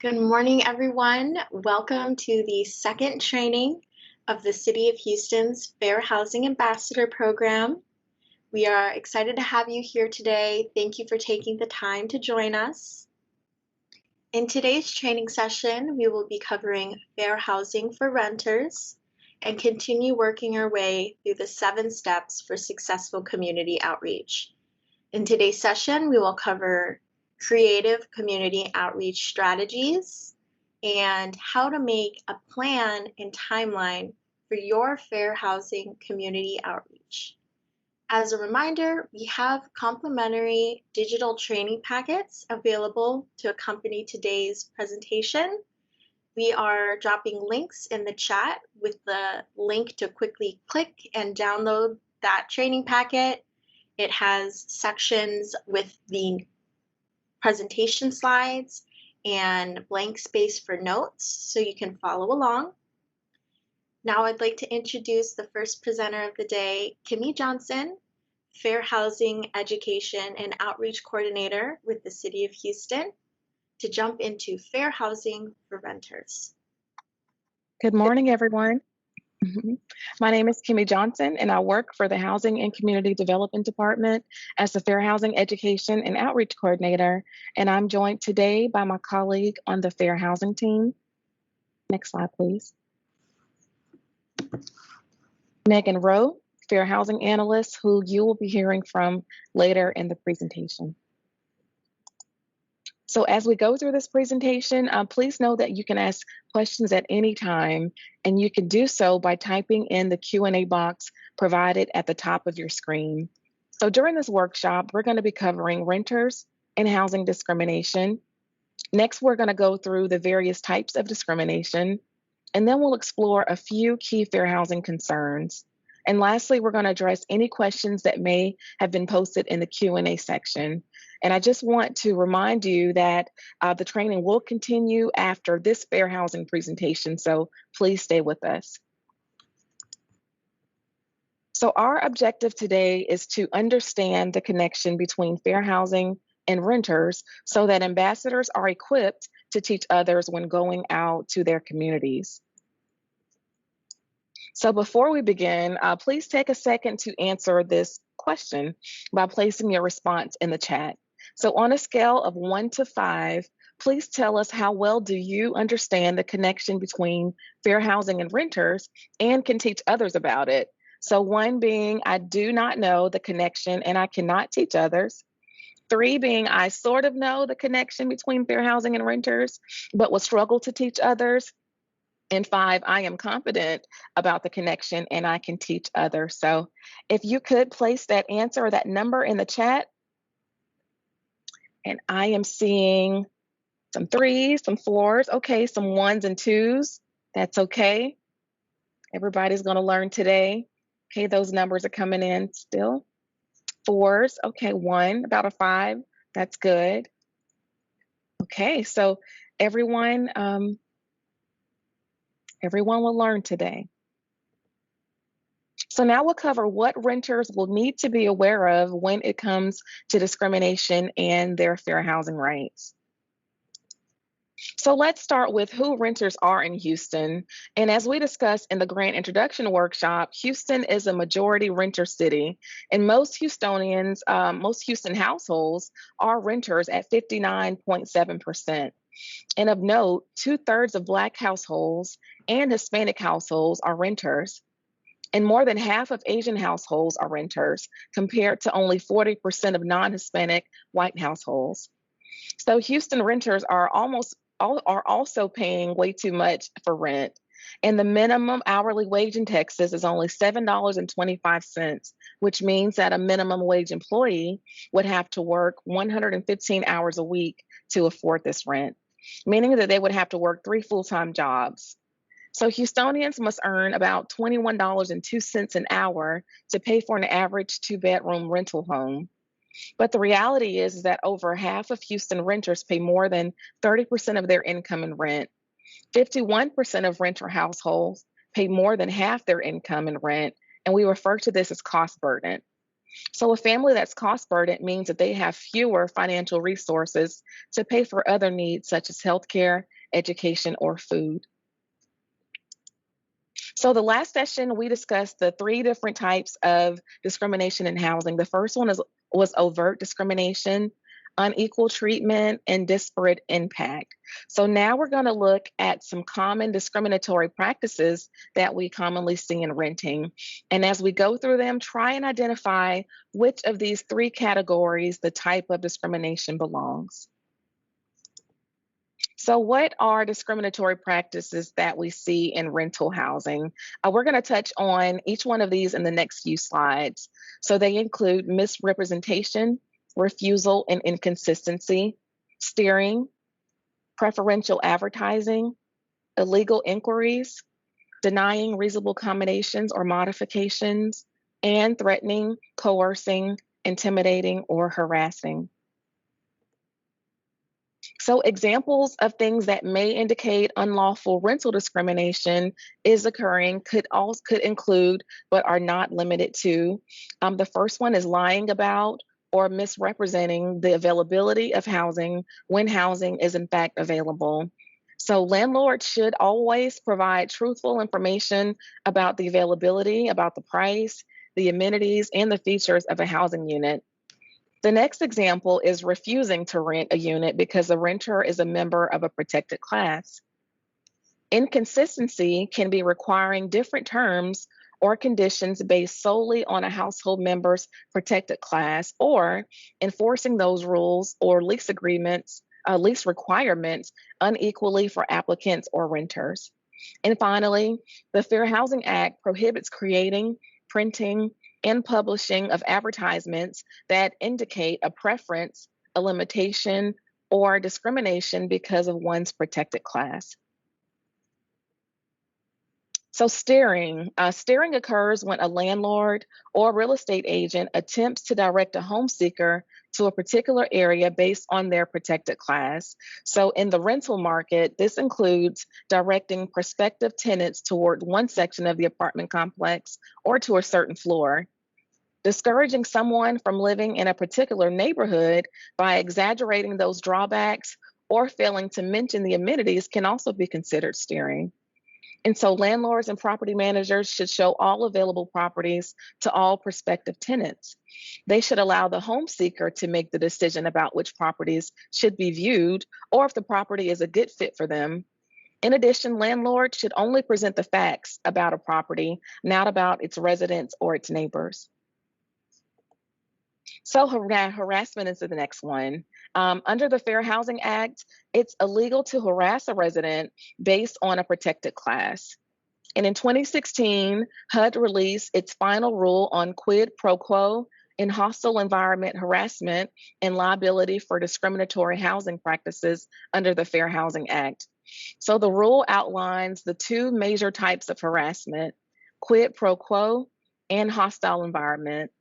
Good morning, everyone. Welcome to the second training of the City of Houston's Fair Housing Ambassador Program. We are excited to have you here today. Thank you for taking the time to join us. In today's training session, we will be covering fair housing for renters and continue working our way through the 7 steps for successful community outreach. In today's session, we will cover creative community outreach strategies and how to make a plan and timeline for your fair housing community outreach. As a reminder, we have complimentary digital training packets available to accompany today's presentation. We are dropping links in the chat with the link to quickly click and download that training packet. It has sections with the presentation slides and blank space for notes so you can follow along. Now I'd like to introduce the first presenter of the day, Kimmy Johnson, Fair Housing Education and Outreach Coordinator with the City of Houston, to jump into fair housing for renters. Good morning, everyone. My name is Kimmy Johnson, and I work for the Housing and Community Development Department as the Fair Housing Education and Outreach Coordinator, and I'm joined today by my colleague on the Fair Housing team. Next slide, please. Megan Rowe, Fair Housing Analyst, who you will be hearing from later in the presentation. So as we go through this presentation, please know that you can ask questions at any time, and you can do so by typing in the Q&A box provided at the top of your screen. So during this workshop, we're going to be covering renters and housing discrimination. Next, we're going to go through the various types of discrimination, and then we'll explore a few key fair housing concerns. And lastly, we're going to address any questions that may have been posted in the Q&A section. And I just want to remind you that the training will continue after this fair housing presentation, so please stay with us. So our objective today is to understand the connection between fair housing and renters so that ambassadors are equipped to teach others when going out to their communities. So before we begin, please take a second to answer this question by placing your response in the chat. So on a scale of 1 to 5, please tell us how well do you understand the connection between fair housing and renters and can teach others about it. So 1 being, I do not know the connection and I cannot teach others. 3 being, I sort of know the connection between fair housing and renters, but will struggle to teach others. And 5, I am confident about the connection and I can teach others. So if you could place that answer or that number in the chat. And I am seeing some 3s, some 4s, okay, some 1s and 2s. That's okay. Everybody's going to learn today. Okay, those numbers are coming in still. 4s, okay, 1, about a 5. That's good. Okay, so everyone will learn today. So now we'll cover what renters will need to be aware of when it comes to discrimination and their fair housing rights. So let's start with who renters are in Houston. And as we discussed in the grant introduction workshop, Houston is a majority renter city. And most Houstonians, most Houston households are renters at 59.7%. And of note, 2/3 of Black households and Hispanic households are renters. And more than half of Asian households are renters, compared to only 40% of non-Hispanic white households. So Houston renters are also paying way too much for rent. And the minimum hourly wage in Texas is only $7.25, which means that a minimum wage employee would have to work 115 hours a week to afford this rent, meaning that they would have to work 3 full-time jobs. So Houstonians must earn about $21.02 an hour to pay for an average 2-bedroom rental home. But the reality is that over half of Houston renters pay more than 30% of their income in rent. 51% of renter households pay more than half their income in rent, and we refer to this as cost burden. So a family that's cost burdened means that they have fewer financial resources to pay for other needs such as healthcare, education, or food. So the last session we discussed the three different types of discrimination in housing. The first one was overt discrimination, unequal treatment, and disparate impact. So now we're going to look at some common discriminatory practices that we commonly see in renting. And as we go through them, try and identify which of these three categories the type of discrimination belongs. So, what are discriminatory practices that we see in rental housing? We're going to touch on each one of these in the next few slides. So, they include misrepresentation, refusal and inconsistency, steering, preferential advertising, illegal inquiries, denying reasonable accommodations or modifications, and threatening, coercing, intimidating, or harassing. So examples of things that may indicate unlawful rental discrimination is occurring could include, but are not limited to. The first one is lying about or misrepresenting the availability of housing when housing is in fact available. So landlords should always provide truthful information about the availability, about the price, the amenities, and the features of a housing unit. The next example is refusing to rent a unit because the renter is a member of a protected class. Inconsistency can be requiring different terms or conditions based solely on a household member's protected class, or enforcing those rules or lease agreements, lease requirements unequally for applicants or renters. And finally, the Fair Housing Act prohibits creating, printing, and publishing of advertisements that indicate a preference, a limitation, or discrimination because of one's protected class. So steering occurs when a landlord or real estate agent attempts to direct a home seeker to a particular area based on their protected class. So in the rental market, this includes directing prospective tenants toward one section of the apartment complex or to a certain floor. Discouraging someone from living in a particular neighborhood by exaggerating those drawbacks or failing to mention the amenities can also be considered steering. And so landlords and property managers should show all available properties to all prospective tenants. They should allow the home seeker to make the decision about which properties should be viewed or if the property is a good fit for them. In addition, landlords should only present the facts about a property, not about its residents or its neighbors. So harassment is the next one. Under the Fair Housing Act, it's illegal to harass a resident based on a protected class. And in 2016, HUD released its final rule on quid pro quo in hostile environment harassment and liability for discriminatory housing practices under the Fair Housing Act. So the rule outlines the two major types of harassment: quid pro quo and hostile environment.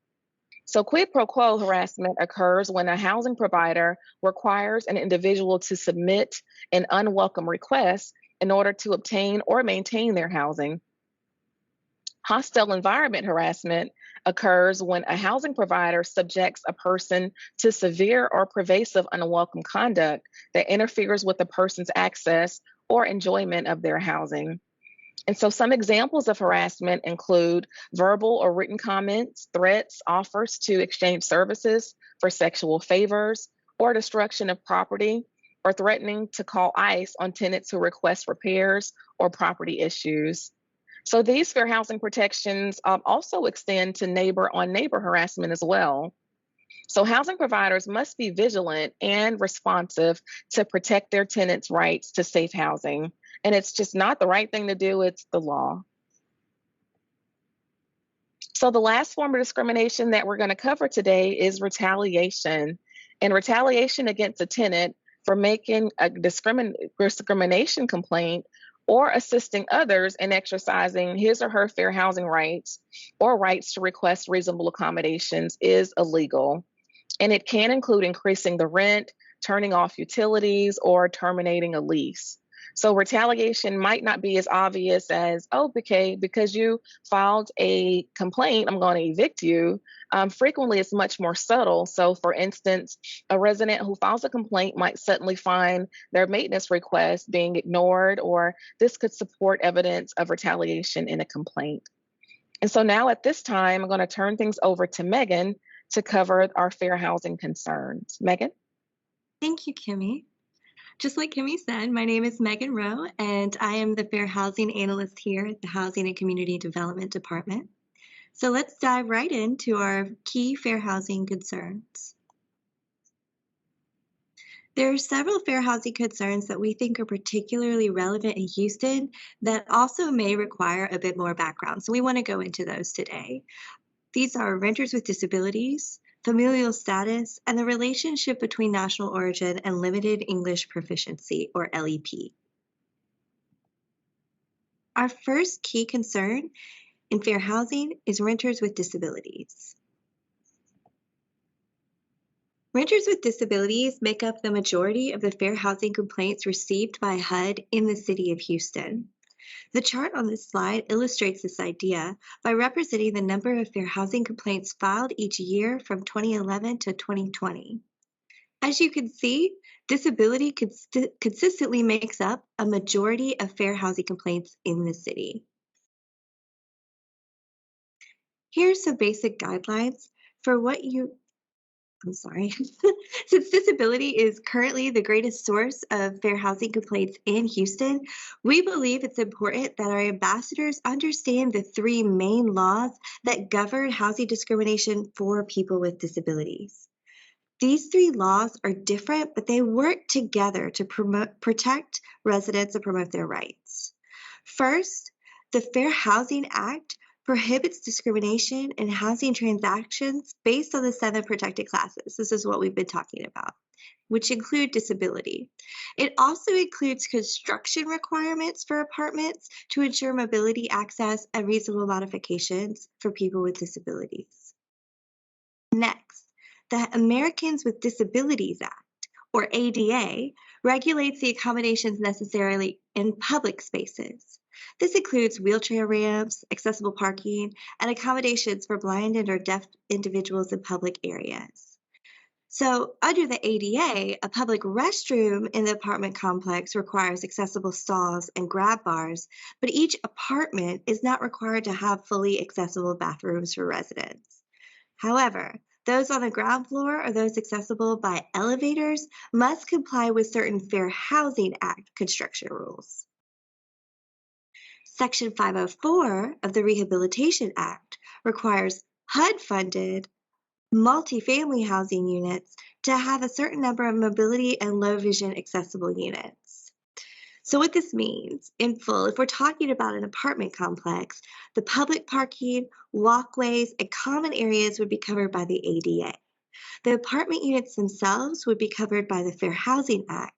So, quid pro quo harassment occurs when a housing provider requires an individual to submit an unwelcome request in order to obtain or maintain their housing. Hostile environment harassment occurs when a housing provider subjects a person to severe or pervasive unwelcome conduct that interferes with the person's access or enjoyment of their housing. And so some examples of harassment include verbal or written comments, threats, offers to exchange services for sexual favors, or destruction of property, or threatening to call ICE on tenants who request repairs or property issues. So these fair housing protections also extend to neighbor-on-neighbor harassment as well. So housing providers must be vigilant and responsive to protect their tenants' rights to safe housing. And it's just not the right thing to do, it's the law. So the last form of discrimination that we're going to cover today is retaliation. And retaliation against a tenant for making a discrimination complaint or assisting others in exercising his or her fair housing rights or rights to request reasonable accommodations is illegal. And it can include increasing the rent, turning off utilities, or terminating a lease. So retaliation might not be as obvious as, oh, okay, because you filed a complaint, I'm going to evict you. Frequently, it's much more subtle. So, for instance, a resident who files a complaint might suddenly find their maintenance request being ignored, or this could support evidence of retaliation in a complaint. And so now at this time, I'm going to turn things over to Megan to cover our fair housing concerns. Megan? Thank you, Kimmy. Just like Kimmy said, my name is Megan Rowe, and I am the Fair Housing Analyst here at the Housing and Community Development Department. So let's dive right into our key fair housing concerns. There are several fair housing concerns that we think are particularly relevant in Houston that also may require a bit more background. So we want to go into those today. These are renters with disabilities, familial status, and the relationship between national origin and limited English proficiency, or LEP. Our first key concern in fair housing is renters with disabilities. Renters with disabilities make up the majority of the fair housing complaints received by HUD in the city of Houston. The chart on this slide illustrates this idea by representing the number of fair housing complaints filed each year from 2011 to 2020. As you can see, disability consistently makes up a majority of fair housing complaints in the city. Here are some basic guidelines for what Since disability is currently the greatest source of fair housing complaints in Houston, we believe it's important that our ambassadors understand the three main laws that govern housing discrimination for people with disabilities. These three laws are different, but they work together to protect residents and promote their rights. First, the Fair Housing Act prohibits discrimination in housing transactions based on the 7 protected classes. This is what we've been talking about, which include disability. It also includes construction requirements for apartments to ensure mobility, access, and reasonable modifications for people with disabilities. Next, the Americans with Disabilities Act, or ADA, regulates the accommodations necessary in public spaces. This includes wheelchair ramps, accessible parking, and accommodations for blind and or deaf individuals in public areas. So under the ADA, a public restroom in the apartment complex requires accessible stalls and grab bars, but each apartment is not required to have fully accessible bathrooms for residents. However, those on the ground floor or those accessible by elevators must comply with certain Fair Housing Act construction rules. Section 504 of the Rehabilitation Act requires HUD-funded multifamily housing units to have a certain number of mobility and low vision accessible units. So what this means in full, if we're talking about an apartment complex, the public parking, walkways, and common areas would be covered by the ADA. The apartment units themselves would be covered by the Fair Housing Act.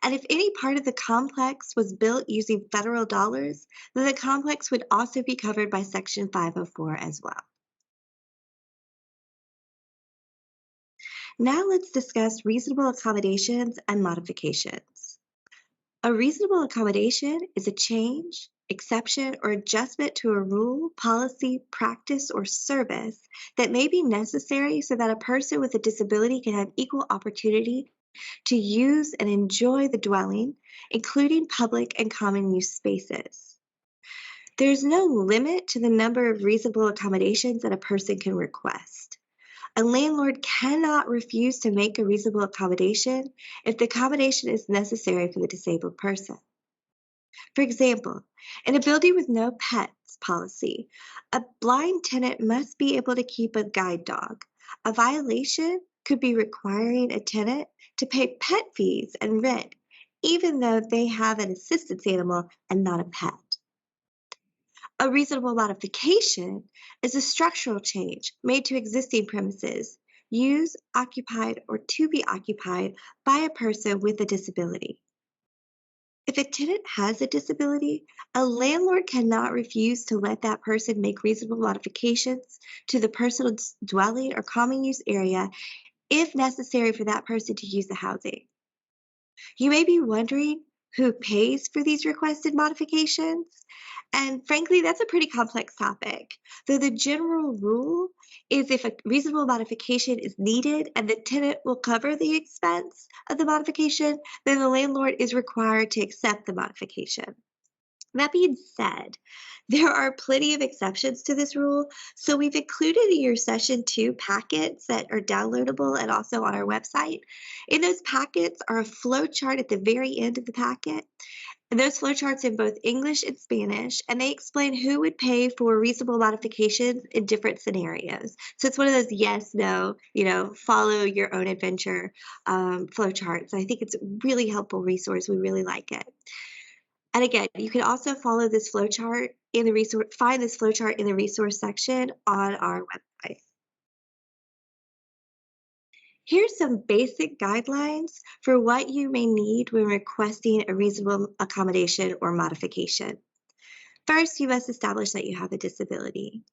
And if any part of the complex was built using federal dollars, then the complex would also be covered by Section 504 as well. Now let's discuss reasonable accommodations and modifications. A reasonable accommodation is a change, exception, or adjustment to a rule, policy, practice, or service that may be necessary so that a person with a disability can have equal opportunity to use and enjoy the dwelling, including public and common use spaces. There's no limit to the number of reasonable accommodations that a person can request. A landlord cannot refuse to make a reasonable accommodation if the accommodation is necessary for the disabled person. For example, in a building with no pets policy, a blind tenant must be able to keep a guide dog. A violation could be requiring a tenant to pay pet fees and rent, even though they have an assistance animal and not a pet. A reasonable modification is a structural change made to existing premises, used, occupied, or to be occupied by a person with a disability. If a tenant has a disability, a landlord cannot refuse to let that person make reasonable modifications to the personal dwelling or common use area if necessary for that person to use the housing. You may be wondering, who pays for these requested modifications. And frankly, that's a pretty complex topic. Though the general rule is if a reasonable modification is needed and the tenant will cover the expense of the modification, then the landlord is required to accept the modification. That being said, there are plenty of exceptions to this rule, so we've included in your Session 2 packets that are downloadable and also on our website. In those packets are a flow chart at the very end of the packet, and those flowcharts in both English and Spanish, and they explain who would pay for reasonable modifications in different scenarios. So it's one of those yes, no, follow your own adventure flowcharts. I think it's a really helpful resource. We really like it. And again, you can also follow this flowchart in the resource, find this flowchart in the resource section on our website. Here's some basic guidelines for what you may need when requesting a reasonable accommodation or modification. First, you must establish that you have a disability.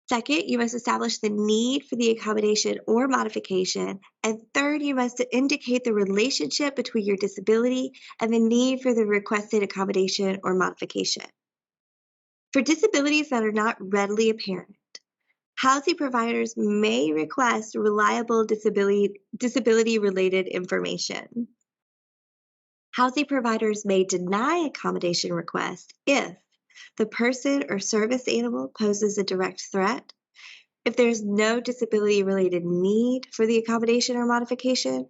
Second, you must establish the need for the accommodation or modification. And third, you must indicate the relationship between your disability and the need for the requested accommodation or modification. For disabilities that are not readily apparent, housing providers may request reliable disability-related information. Housing providers may deny accommodation requests if the person or service animal poses a direct threat, if there's no disability-related need for the accommodation or modification,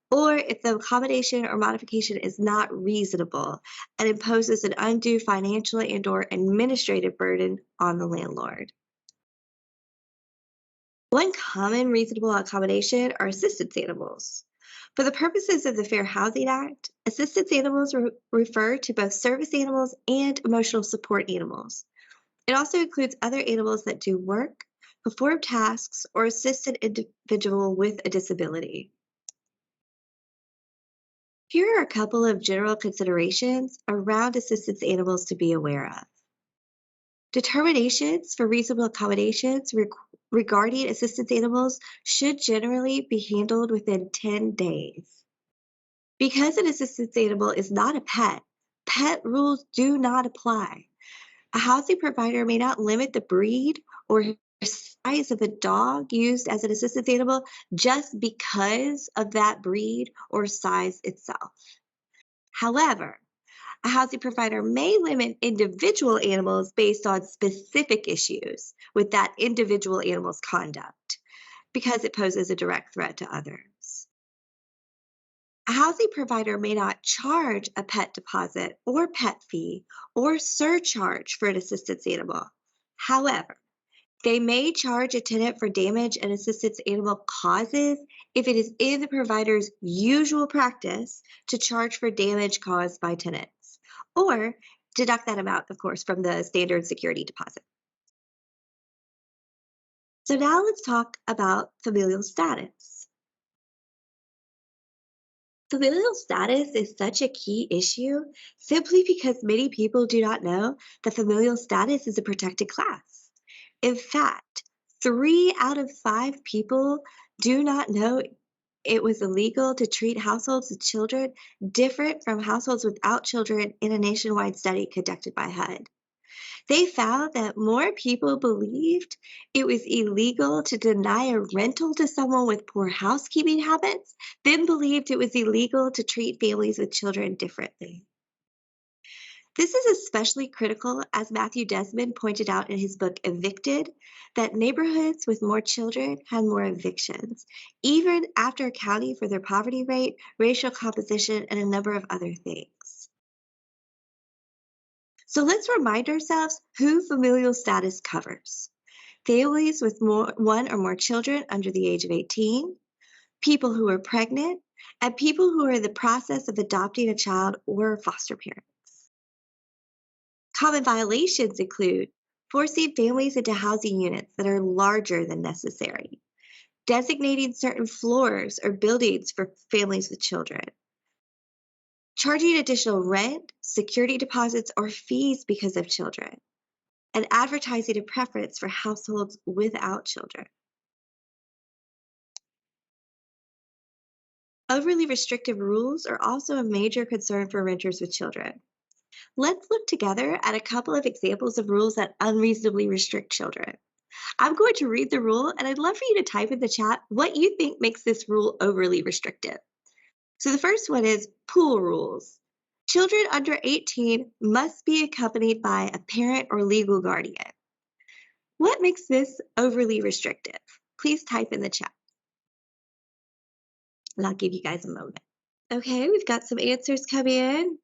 or if the accommodation or modification is not reasonable and imposes an undue financial and/or administrative burden on the landlord. One common reasonable accommodation are assistance animals. For the purposes of the Fair Housing Act, assistance animals refer to both service animals and emotional support animals. It also includes other animals that do work, perform tasks, or assist an individual with a disability. Here are a couple of general considerations around assistance animals to be aware of. Determinations for reasonable accommodations regarding assistance animals should generally be handled within 10 days. Because an assistance animal is not a pet, pet rules do not apply. A housing provider may not limit the breed or size of a dog used as an assistance animal just because of that breed or size itself. However, a housing provider may limit individual animals based on specific issues with that individual animal's conduct because it poses a direct threat to others. A housing provider may not charge a pet deposit or pet fee or surcharge for an assistance animal. However, they may charge a tenant for damage an assistance animal causes if it is in the provider's usual practice to charge for damage caused by tenants, or deduct that amount, of course, from the standard security deposit. So now let's talk about familial status. Familial status is such a key issue simply because many people do not know that familial status is a protected class. In fact, 3 out of 5 people do not know it was illegal to treat households with children different from households without children in a nationwide study conducted by HUD. They found that more people believed it was illegal to deny a rental to someone with poor housekeeping habits than believed it was illegal to treat families with children differently. This is especially critical, as Matthew Desmond pointed out in his book Evicted, that neighborhoods with more children had more evictions, even after accounting for their poverty rate, racial composition, and a number of other things. So let's remind ourselves who familial status covers. Families with one or more children under the age of 18, people who are pregnant, and people who are in the process of adopting a child or foster parents. Common violations include forcing families into housing units that are larger than necessary, designating certain floors or buildings for families with children, charging additional rent, security deposits, or fees because of children, and advertising a preference for households without children. Overly restrictive rules are also a major concern for renters with children. Let's look together at a couple of examples of rules that unreasonably restrict children. I'm going to read the rule, and I'd love for you to type in the chat what you think makes this rule overly restrictive. So the first one is pool rules. Children under 18 must be accompanied by a parent or legal guardian. What makes this overly restrictive? Please type in the chat, and I'll give you guys a moment. Okay, we've got some answers coming in.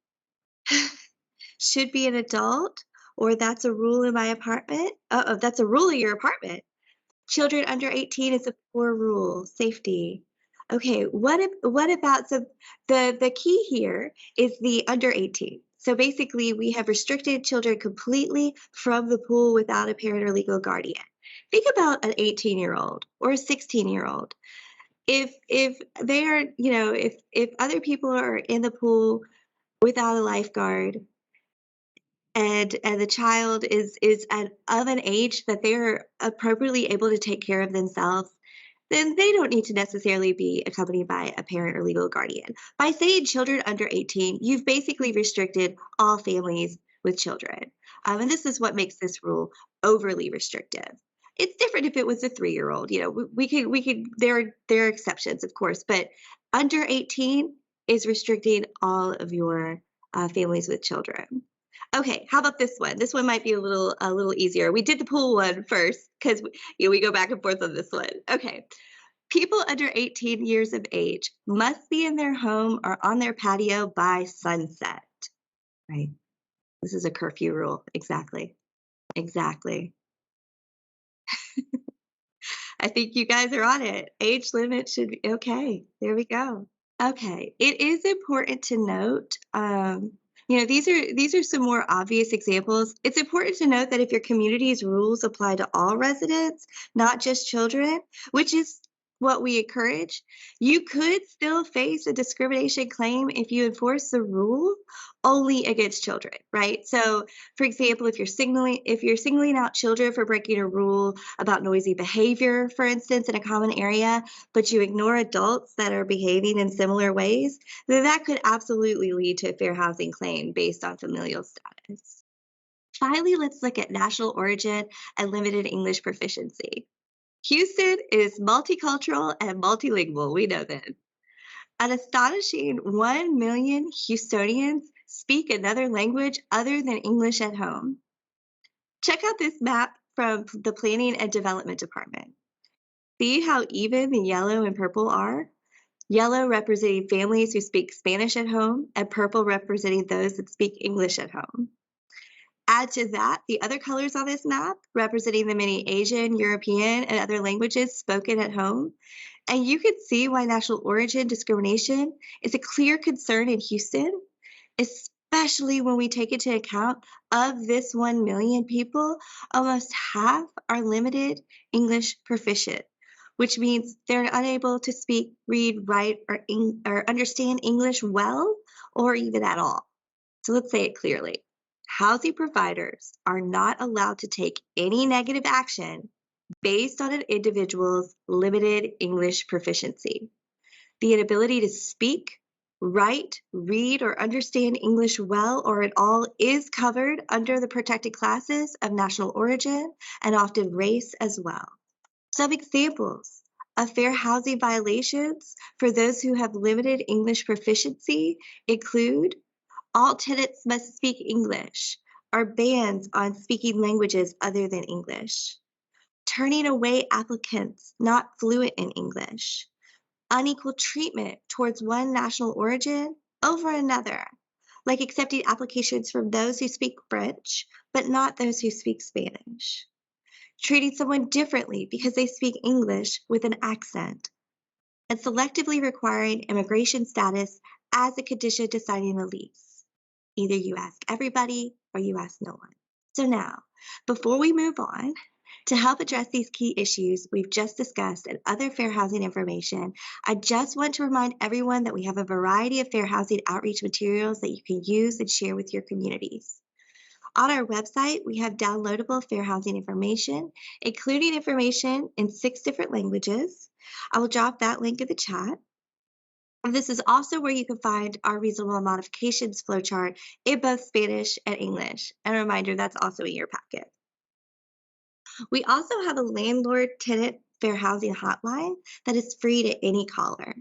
Should be an adult, or that's a rule in my apartment. That's a rule in your apartment. Children under 18 is a poor rule. Safety. Okay, what about the key here is the under 18. So basically, we have restricted children completely from the pool without a parent or legal guardian. Think about an 18-year-old or a 16-year-old. If they are, if other people are in the pool without a lifeguard, and the child is of an age that they're appropriately able to take care of themselves, then they don't need to necessarily be accompanied by a parent or legal guardian. By saying children under 18, you've basically restricted all families with children. And this is what makes this rule overly restrictive. It's different if it was a 3-year-old. We could there are exceptions, of course, but under 18 is restricting all of your families with children. Okay, how about this one? This one might be a little easier. We did the pool one first because we go back and forth on this one. Okay. People under 18 years of age must be in their home or on their patio by sunset. Right. This is a curfew rule. Exactly. Exactly. I think you guys are on it. Age limit should be okay. There we go. Okay. It is important to note, these are some more obvious examples. It's important to note that if your community's rules apply to all residents, not just children, which is what we encourage, you could still face a discrimination claim if you enforce the rule only against children, right? So, for example, if you're singling out children for breaking a rule about noisy behavior, for instance, in a common area, but you ignore adults that are behaving in similar ways, then that could absolutely lead to a fair housing claim based on familial status. Finally, let's look at national origin and limited English proficiency. Houston is multicultural and multilingual, we know that. An astonishing 1 million Houstonians speak another language other than English at home. Check out this map from the Planning and Development Department. See how even the yellow and purple are? Yellow representing families who speak Spanish at home, and purple representing those that speak English at home. Add to that the other colors on this map, representing the many Asian, European, and other languages spoken at home. And you can see why national origin discrimination is a clear concern in Houston, especially when we take into account of this 1 million people, almost half are limited English proficient, which means they're unable to speak, read, write, or understand English well, or even at all. So let's say it clearly. Housing providers are not allowed to take any negative action based on an individual's limited English proficiency. The inability to speak, write, read, or understand English well or at all is covered under the protected classes of national origin and often race as well. Some examples of fair housing violations for those who have limited English proficiency include all tenants must speak English, or bans on speaking languages other than English. Turning away applicants not fluent in English. Unequal treatment towards one national origin over another, like accepting applications from those who speak French, but not those who speak Spanish. Treating someone differently because they speak English with an accent. And selectively requiring immigration status as a condition to signing a lease. Either you ask everybody or you ask no one. So now, before we move on, to help address these key issues we've just discussed and other fair housing information, I just want to remind everyone that we have a variety of fair housing outreach materials that you can use and share with your communities. On our website, we have downloadable fair housing information, including information in 6 different languages. I will drop that link in the chat. And this is also where you can find our reasonable modifications flowchart in both Spanish and English. And a reminder, that's also in your packet. We also have a landlord-tenant fair housing hotline that is free to any caller.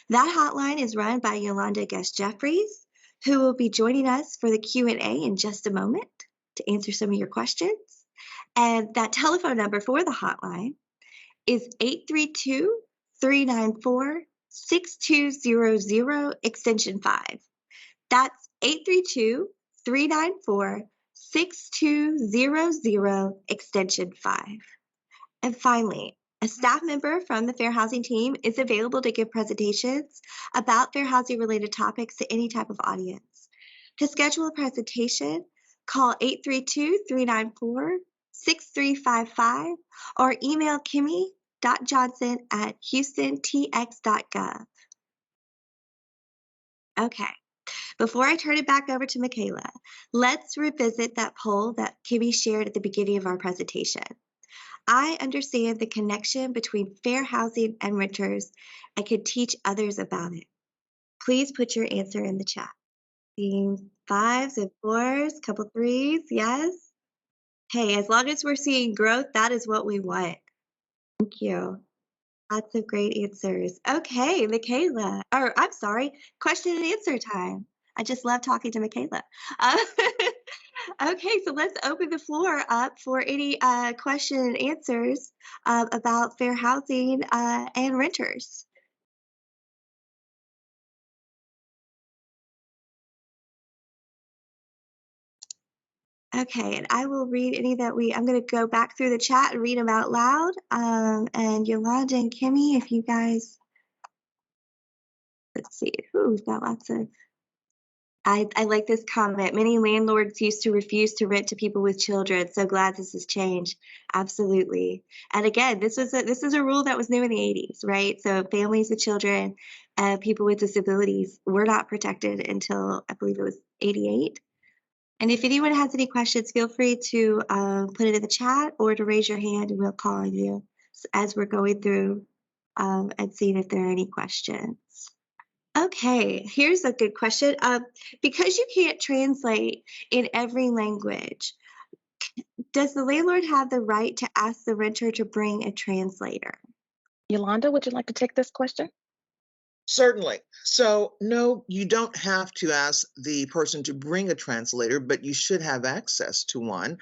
That hotline is run by Yolanda Guest-Jeffries, who will be joining us for the Q&A in just a moment to answer some of your questions. And that telephone number for the hotline is 832-394-6200, extension 5. That's 832-394-6200, extension 5. And finally, a staff member from the Fair Housing team is available to give presentations about fair housing related topics to any type of audience. To schedule a presentation, call 832-394-6355 or email kimmy.johnson@houstontx.gov. Okay, before I turn it back over to Michaela, let's revisit that poll that Kimmy shared at the beginning of our presentation. I understand the connection between fair housing and renters and can teach others about it. Please put your answer in the chat. Seeing 5s and 4s, couple 3s, yes? Hey, as long as we're seeing growth, that is what we want. Thank you. Lots of great answers. Okay, Michaela, or I'm sorry, question and answer time. I just love talking to Michaela. Okay, so let's open the floor up for any question and answers about fair housing and renters. Okay, and I will read any that I'm going to go back through the chat and read them out loud. And Yolanda and Kimmy, if you guys, let's see, ooh, we've got lots of. I like this comment. Many landlords used to refuse to rent to people with children. So glad this has changed. Absolutely. And again, this is a rule that was new in the 80s, right? So families with children, people with disabilities were not protected until I believe it was 88. And if anyone has any questions, feel free to put it in the chat or to raise your hand and we'll call on you as we're going through and seeing if there are any questions. Okay, here's a good question. Because you can't translate in every language, does the landlord have the right to ask the renter to bring a translator? Yolanda, would you like to take this question? Certainly. So, no, you don't have to ask the person to bring a translator, but you should have access to one.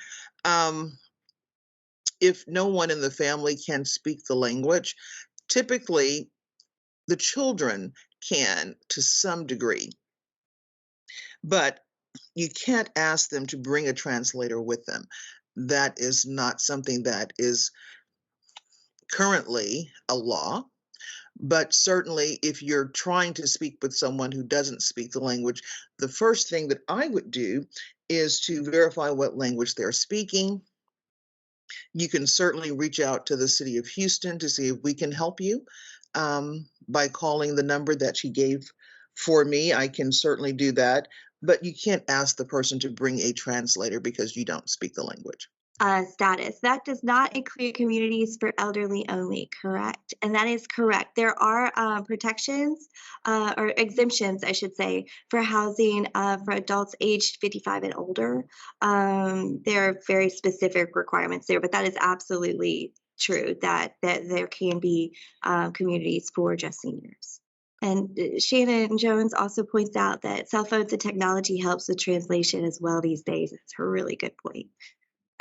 If no one in the family can speak the language, typically the children can to some degree, but you can't ask them to bring a translator with them. That is not something that is currently a law. But certainly, if you're trying to speak with someone who doesn't speak the language, the first thing that I would do is to verify what language they're speaking. You can certainly reach out to the City of Houston to see if we can help you by calling the number that she gave for me. I can certainly do that, but you can't ask the person to bring a translator because you don't speak the language. Status. That does not include communities for elderly only, correct? And that is correct. There are protections or exemptions, I should say, for housing for adults aged 55 and older. There are very specific requirements there, but that is absolutely true that there can be communities for just seniors. And Shannon Jones also points out that cell phones and technology helps with translation as well these days. It's a really good point.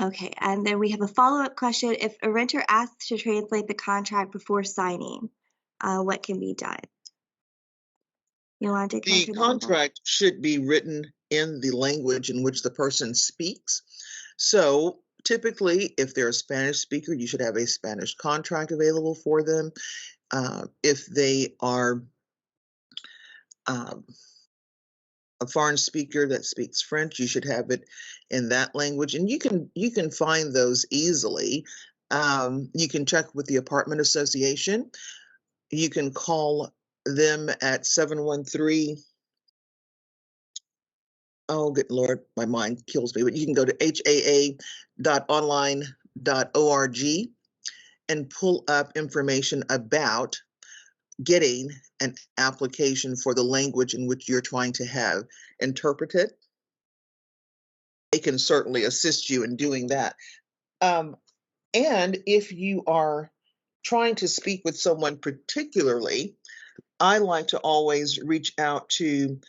Okay, and then we have a follow-up question. If a renter asks to translate the contract before signing, what can be done? Yolanda, The contract should be written in the language in which the person speaks. So typically, if they're a Spanish speaker, you should have a Spanish contract available for them. If they are a foreign speaker that speaks French, you should have it in that language, and you can find those easily. You can check with the apartment association. You can call them at 713. Oh, good Lord, my mind kills me. But you can go to haa.online.org and pull up information about getting an application for the language in which you're trying to have interpreted, they can certainly assist you in doing that. And if you are trying to speak with someone particularly, I like to always reach out to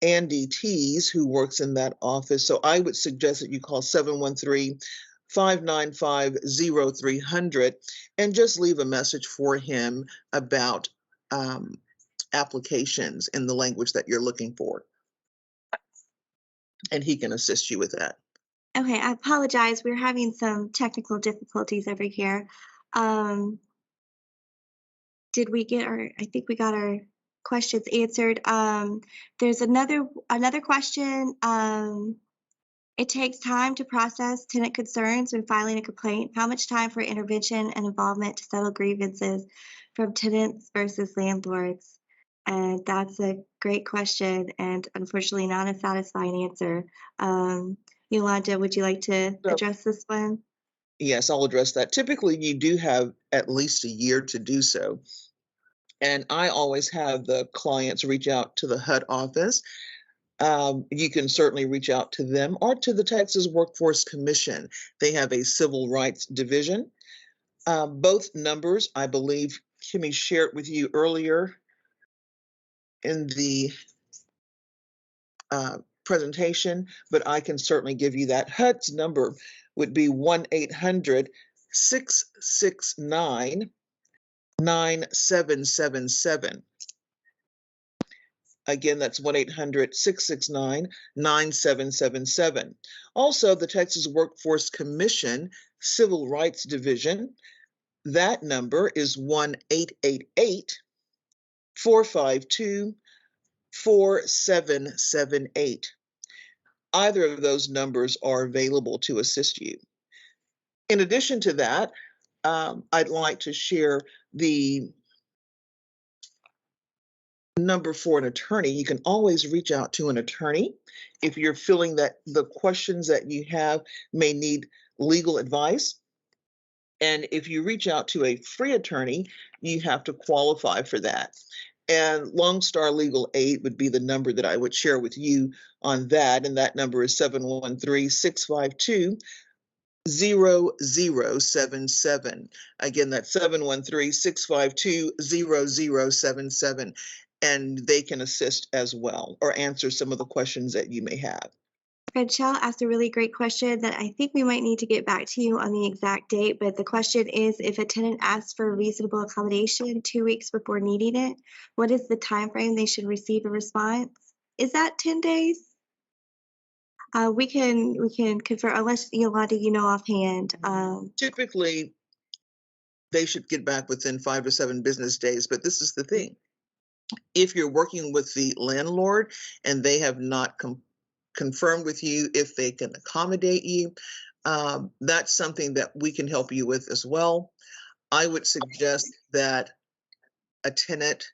Andy Tees, who works in that office. So I would suggest that you call 713-595-0300 and just leave a message for him about applications in the language that you're looking for. And he can assist you with that. Okay, I apologize. We're having some technical difficulties over here. Did we get our, I think we got our questions answered. There's another question. It takes time to process tenant concerns when filing a complaint. How much time for intervention and involvement to settle grievances from tenants versus landlords? And that's a great question, and unfortunately not a satisfying answer. Yolanda, would you like to address this one? Yes, I'll address that. Typically, you do have at least a year to do so. And I always have the clients reach out to the HUD office. You can certainly reach out to them or to the Texas Workforce Commission. They have a civil rights division. Both numbers, I believe, Kimmy shared with you earlier in the presentation, but I can certainly give you that. HUD's number would be 1-800-669-9777. Again, that's 1-800-669-9777. Also, the Texas Workforce Commission Civil Rights Division, that number is 1-888-452-4778. Either of those numbers are available to assist you. In addition to that, I'd like to share the number for an attorney. You can always reach out to an attorney if you're feeling that the questions that you have may need legal advice. And if you reach out to a free attorney, you have to qualify for that. And Lone Star Legal Aid would be the number that I would share with you on that. And that number is 713-652-0077. Again, that's 713-652-0077. And they can assist as well or answer some of the questions that you may have. Fred Shell asked a really great question that I think we might need to get back to you on the exact date, but the question is, if a tenant asks for a reasonable accommodation 2 weeks before needing it, what is the time frame they should receive a response? Is that 10 days? We can confirm, unless Yolanda, you know offhand. Typically, they should get back within 5 to 7 business days, but this is the thing. If you're working with the landlord and they have not confirmed with you if they can accommodate you, that's something that we can help you with as well. I would suggest that a tenant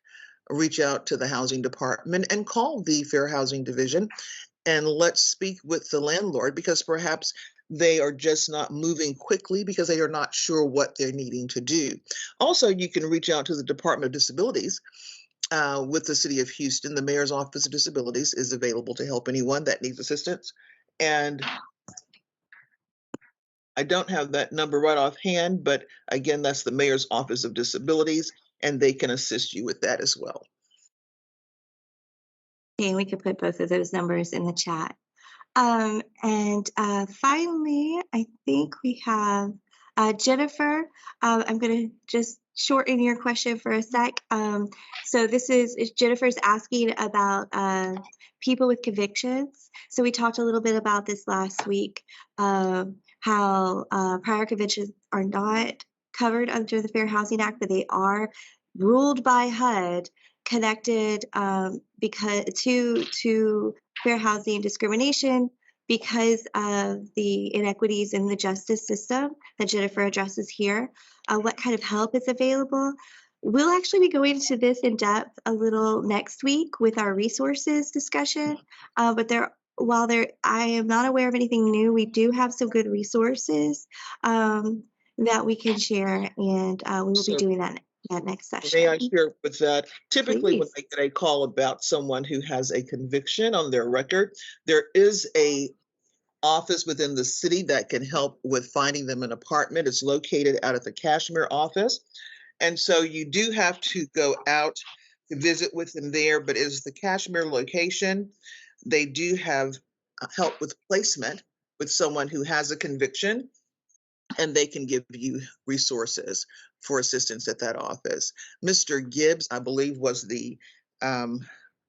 reach out to the housing department and call the Fair Housing Division and let's speak with the landlord, because perhaps they are just not moving quickly because they are not sure what they're needing to do. Also, you can reach out to the Department of Disabilities with the City of Houston. The Mayor's Office of Disabilities is available to help anyone that needs assistance. And I don't have that number right offhand, but again, that's the Mayor's Office of Disabilities, and they can assist you with that as well. Okay, we could put both of those numbers in the chat. And finally, I think we have Jennifer. I'm going to just shorten your question for a sec. So this is Jennifer's asking about people with convictions. So we talked a little bit about this last week, how prior convictions are not covered under the Fair Housing Act, but they are ruled by HUD connected because to fair housing discrimination because of the inequities in the justice system that Jennifer addresses here. What kind of help is available? We'll actually be going into this in depth a little next week with our resources discussion, but while I am not aware of anything new, we do have some good resources that we can share, and we will be doing that. that next May I session. share with that? Typically, when Please. I get a call about someone who has a conviction on their record, there is a office within the city that can help with finding them an apartment. It's located out at the Kashmir office. And so you do have to go out to visit with them there, but it is the Kashmir location. They do have help with placement with someone who has a conviction, and they can give you resources for assistance at that office. Mr. Gibbs, I believe, was the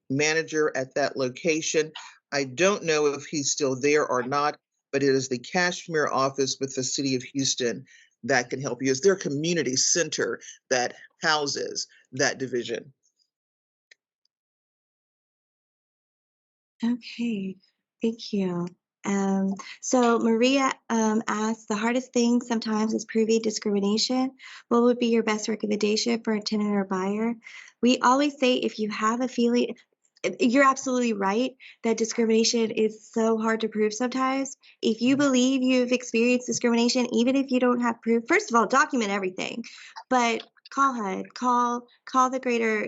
manager at that location. I don't know if he's still there or not, but it is the Kashmir office with the city of Houston that can help you. It's their community center that houses that division. Okay, thank you. So Maria asked, the hardest thing sometimes is proving discrimination. What would be your best recommendation for a tenant or buyer? We always say if you have a feeling, you're absolutely right that discrimination is so hard to prove sometimes. If you believe you've experienced discrimination, even if you don't have proof, first of all, document everything, but call HUD, call the Greater,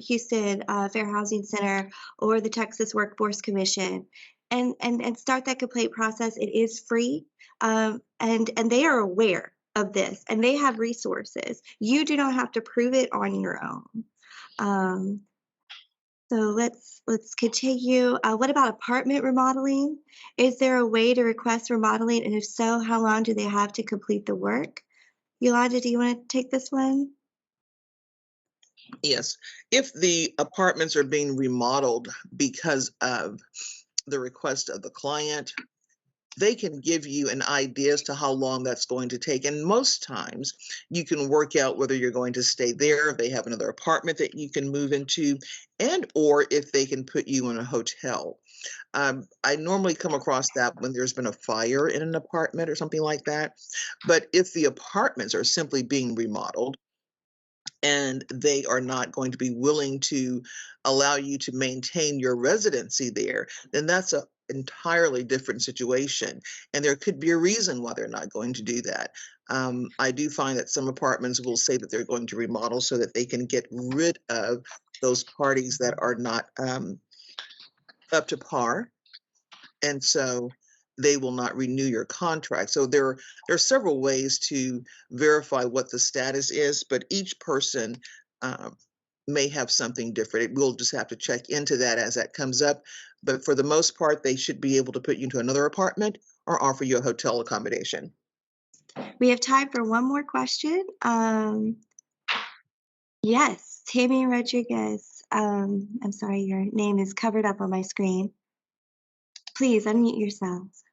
Houston Fair Housing Center or the Texas Workforce Commission, and start that complaint process. It is free, and they are aware of this, and they have resources. You do not have to prove it on your own. So let's continue. What about apartment remodeling? Is there a way to request remodeling, and if so, how long do they have to complete the work? Yolanda, do you want to take this one? Yes, if the apartments are being remodeled because of the request of the client, they can give you an idea as to how long that's going to take. And most times you can work out whether you're going to stay there, if they have another apartment that you can move into, and or if they can put you in a hotel. I normally come across that when there's been a fire in an apartment or something like that. But if the apartments are simply being remodeled, and they are not going to be willing to allow you to maintain your residency there, then that's an entirely different situation. And there could be a reason why they're not going to do that. I do find that some apartments will say that they're going to remodel so that they can get rid of those parties that are not up to par. And so they will not renew your contract. So there are several ways to verify what the status is, but each person may have something different. We'll just have to check into that as that comes up. But for the most part, they should be able to put you into another apartment or offer you a hotel accommodation. We have time for one more question. Yes, Tammy Rodriguez. I'm sorry, your name is covered up on my screen. Please unmute yourselves.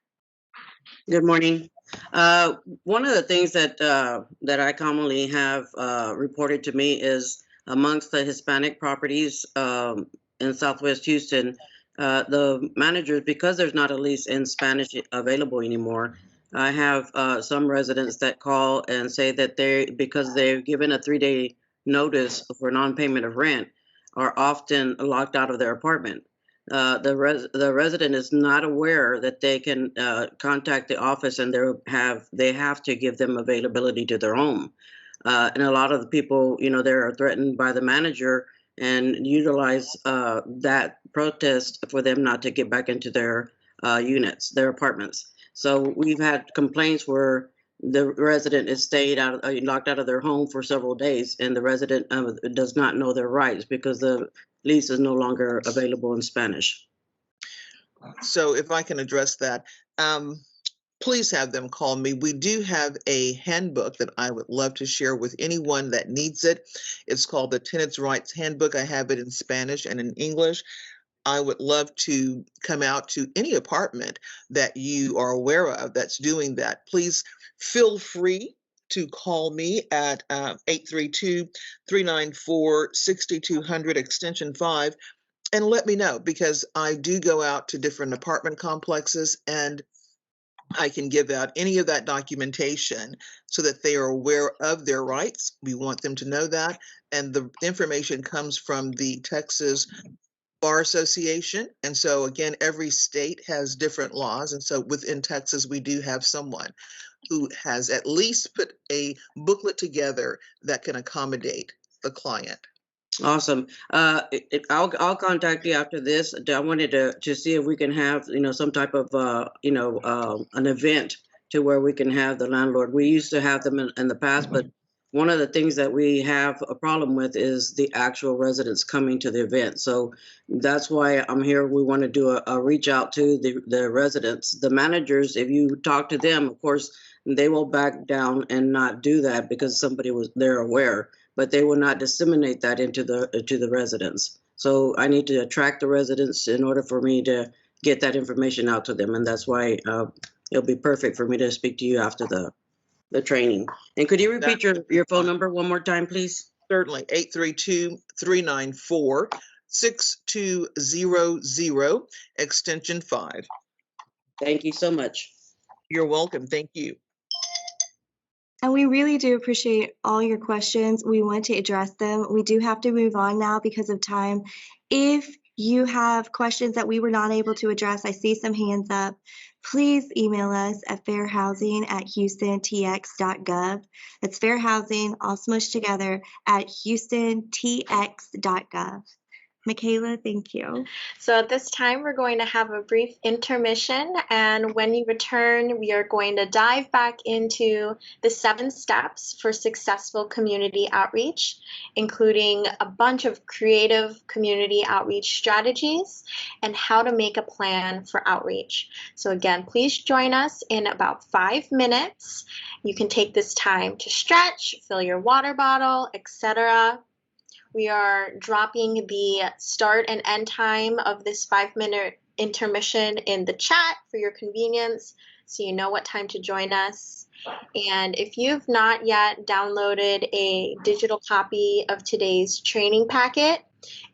Good morning. One of the things that I commonly have reported to me is amongst the Hispanic properties in Southwest Houston, the managers, because there's not a lease in Spanish available anymore, I have some residents that call and say that because they're given a 3-day notice for non-payment of rent, are often locked out of their apartment. The resident is not aware that they can contact the office, and they have to give them availability to their home. And a lot of the people, they are threatened by the manager and utilize that protest for them not to get back into their units, their apartments. So we've had complaints where the resident is locked out of their home for several days, and the resident does not know their rights because the lease is no longer available in Spanish. So if I can address that, please have them call me. We do have a handbook that I would love to share with anyone that needs it. It's called the Tenants' Rights Handbook. I have it in Spanish and in English. I would love to come out to any apartment that you are aware of that's doing that. Please feel free to call me at 832-394-6200 extension 5 and let me know, because I do go out to different apartment complexes and I can give out any of that documentation so that they are aware of their rights. We want them to know that. And the information comes from the Texas bar association. And so again, every state has different laws. And so within Texas, we do have someone who has at least put a booklet together that can accommodate the client. Awesome. I'll contact you after this. I wanted to see if we can have, some type of, an event to where we can have the landlord. We used to have them in the past, but one of the things that we have a problem with is the actual residents coming to the event. So that's why I'm here. We want to do a reach out to the residents, the managers. If you talk to them, of course, they will back down and not do that because they're aware, but they will not disseminate that to the residents. So I need to attract the residents in order for me to get that information out to them, and that's why it'll be perfect for me to speak to you after the training. And could you repeat your phone number one more time, please? Certainly, 832-394-6200, extension 5. Thank you so much. You're welcome. Thank you. And we really do appreciate all your questions. We want to address them. We do have to move on now because of time. If you have questions that we were not able to address, I see some hands up. Please email us at fairhousing@houstontx.gov. That's fairhousing, all smushed together, at houstontx.gov. Michaela, thank you. So at this time, we're going to have a brief intermission, and when you return, we are going to dive back into the 7 steps for successful community outreach, including a bunch of creative community outreach strategies and how to make a plan for outreach. So again, please join us in about 5 minutes. You can take this time to stretch, fill your water bottle, etc. We are dropping the start and end time of this 5-minute intermission in the chat for your convenience, so you know what time to join us. And if you've not yet downloaded a digital copy of today's training packet,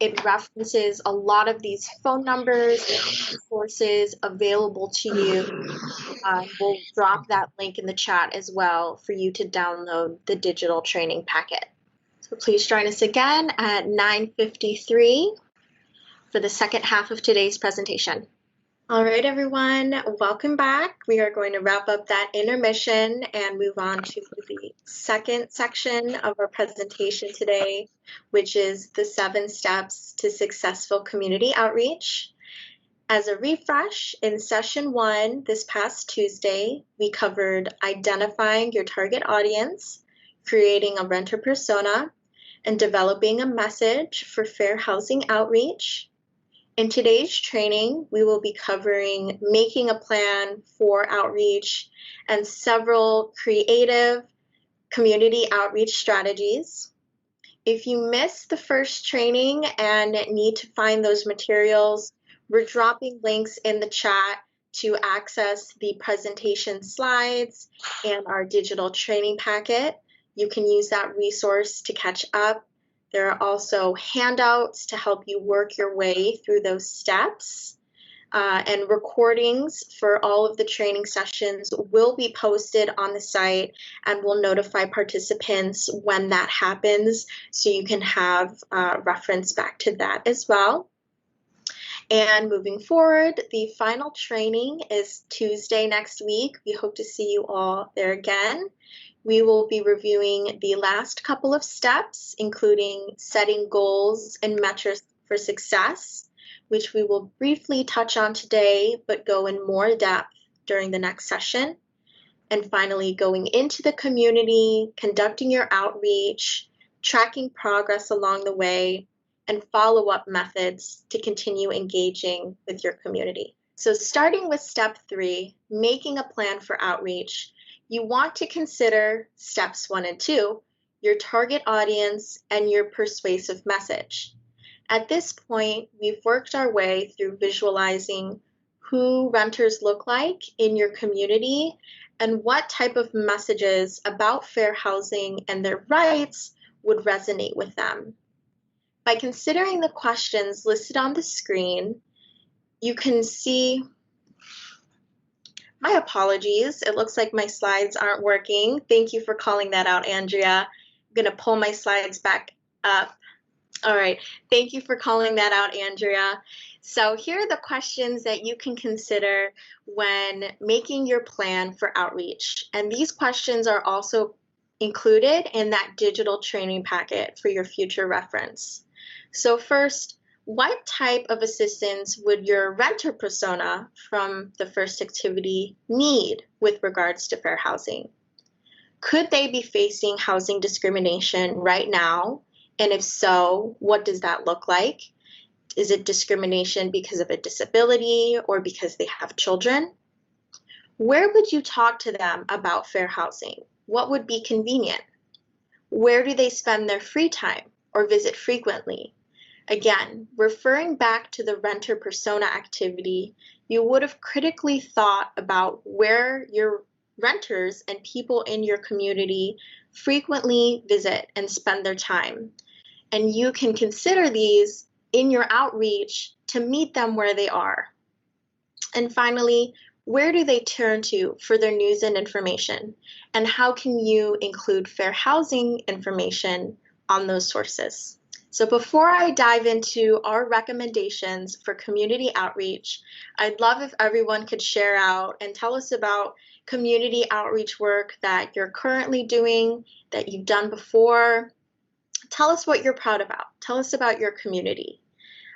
it references a lot of these phone numbers and resources available to you. We'll drop that link in the chat as well for you to download the digital training packet. So please join us again at 9:53 for the second half of today's presentation. All right, everyone, welcome back. We are going to wrap up that intermission and move on to the second section of our presentation today, which is the 7 steps to successful community outreach. As a refresh, in session 1 this past Tuesday, we covered identifying your target audience, creating a renter persona, and developing a message for fair housing outreach. In today's training, we will be covering making a plan for outreach and several creative community outreach strategies. If you missed the first training and need to find those materials, we're dropping links in the chat to access the presentation slides and our digital training packet. You can use that resource to catch up. There are also handouts to help you work your way through those steps. And recordings for all of the training sessions will be posted on the site, and we'll notify participants when that happens, so you can have reference back to that as well. And moving forward, the final training is Tuesday next week. We hope to see you all there again. We will be reviewing the last couple of steps, including setting goals and metrics for success, which we will briefly touch on today, but go in more depth during the next session. And finally, going into the community, conducting your outreach, tracking progress along the way, and follow-up methods to continue engaging with your community. So starting with step 3, making a plan for outreach, you want to consider steps 1 and 2, your target audience and your persuasive message. At this point, we've worked our way through visualizing who renters look like in your community and what type of messages about fair housing and their rights would resonate with them. By considering the questions listed on the screen, you can see, my apologies, it looks like my slides aren't working. Thank you for calling that out, Andrea. I'm going to pull my slides back up. All right, thank you for calling that out, Andrea. So here are the questions that you can consider when making your plan for outreach. And these questions are also included in that digital training packet for your future reference. So first, what type of assistance would your renter persona from the first activity need with regards to fair housing? Could they be facing housing discrimination right now? And if so, what does that look like? Is it discrimination because of a disability or because they have children? Where would you talk to them about fair housing? What would be convenient? Where do they spend their free time or visit frequently? Again, referring back to the renter persona activity, you would have critically thought about where your renters and people in your community frequently visit and spend their time. And you can consider these in your outreach to meet them where they are. And finally, where do they turn to for their news and information? And how can you include fair housing information on those sources? So before I dive into our recommendations for community outreach, I'd love if everyone could share out and tell us about community outreach work that you're currently doing, that you've done before. Tell us what you're proud about. Tell us about your community.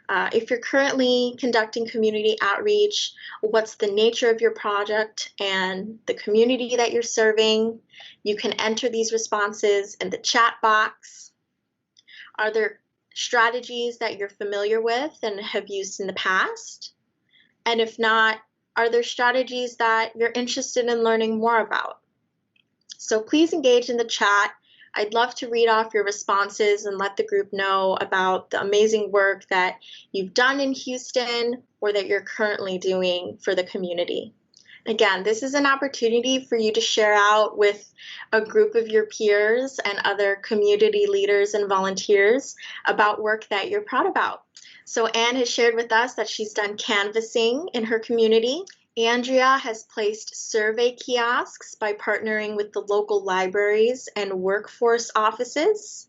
If you're currently conducting community outreach, what's the nature of your project and the community that you're serving? You can enter these responses in the chat box. Are there strategies that you're familiar with and have used in the past? And if not, are there strategies that you're interested in learning more about? So please engage in the chat. I'd love to read off your responses and let the group know about the amazing work that you've done in Houston or that you're currently doing for the community. Again, this is an opportunity for you to share out with a group of your peers and other community leaders and volunteers about work that you're proud about. So Anne has shared with us that she's done canvassing in her community. Andrea has placed survey kiosks by partnering with the local libraries and workforce offices.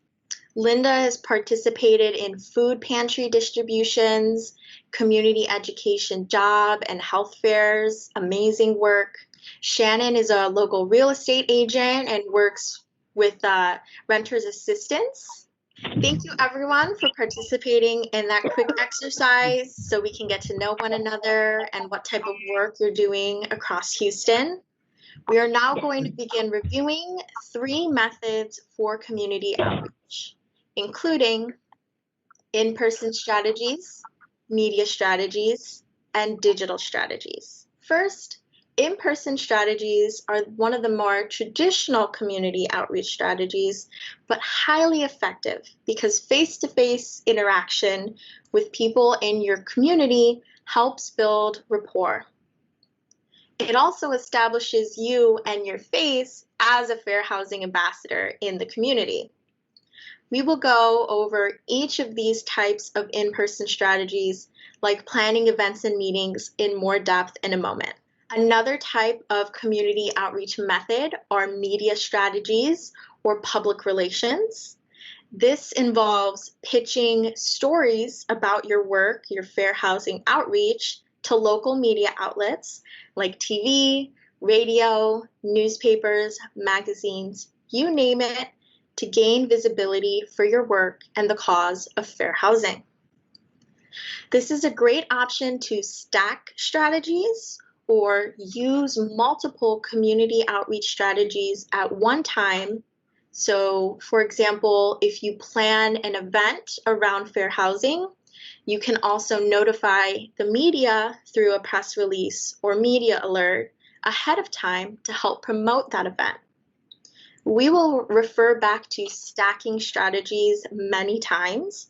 Linda has participated in food pantry distributions, community education job and health fairs, amazing work. Shannon is a local real estate agent and works with renters assistance. Thank you everyone for participating in that quick exercise so we can get to know one another and what type of work you're doing across Houston. We are now going to begin reviewing 3 methods for community outreach, including in-person strategies, media strategies, and digital strategies. First, in-person strategies are one of the more traditional community outreach strategies, but highly effective because face-to-face interaction with people in your community helps build rapport. It also establishes you and your face as a fair housing ambassador in the community. We will go over each of these types of in-person strategies, like planning events and meetings, in more depth in a moment. Another type of community outreach method are media strategies or public relations. This involves pitching stories about your work, your fair housing outreach, to local media outlets like TV, radio, newspapers, magazines, you name it, to gain visibility for your work and the cause of fair housing. This is a great option to stack strategies or use multiple community outreach strategies at one time. So, for example, if you plan an event around fair housing, you can also notify the media through a press release or media alert ahead of time to help promote that event. We will refer back to stacking strategies many times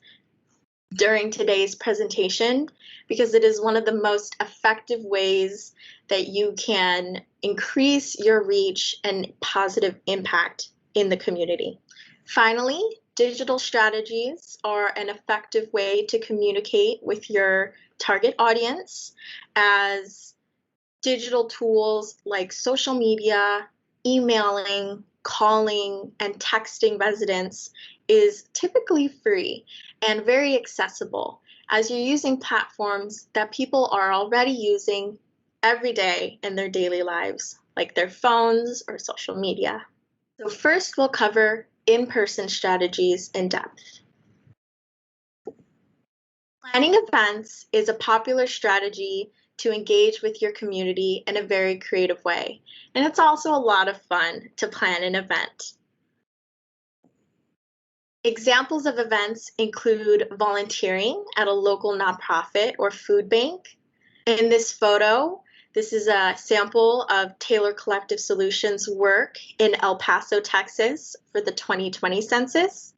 during today's presentation because it is one of the most effective ways that you can increase your reach and positive impact in the community. Finally, digital strategies are an effective way to communicate with your target audience, as digital tools like social media, emailing, calling and texting residents is typically free and very accessible, as you're using platforms that people are already using every day in their daily lives, like their phones or social media. So first, we'll cover in-person strategies in depth. Planning events is a popular strategy to engage with your community in a very creative way, and it's also a lot of fun to plan an event. Examples of events include volunteering at a local nonprofit or food bank. In this photo, this is a sample of Taylor Collective Solutions' work in El Paso, Texas for the 2020 census.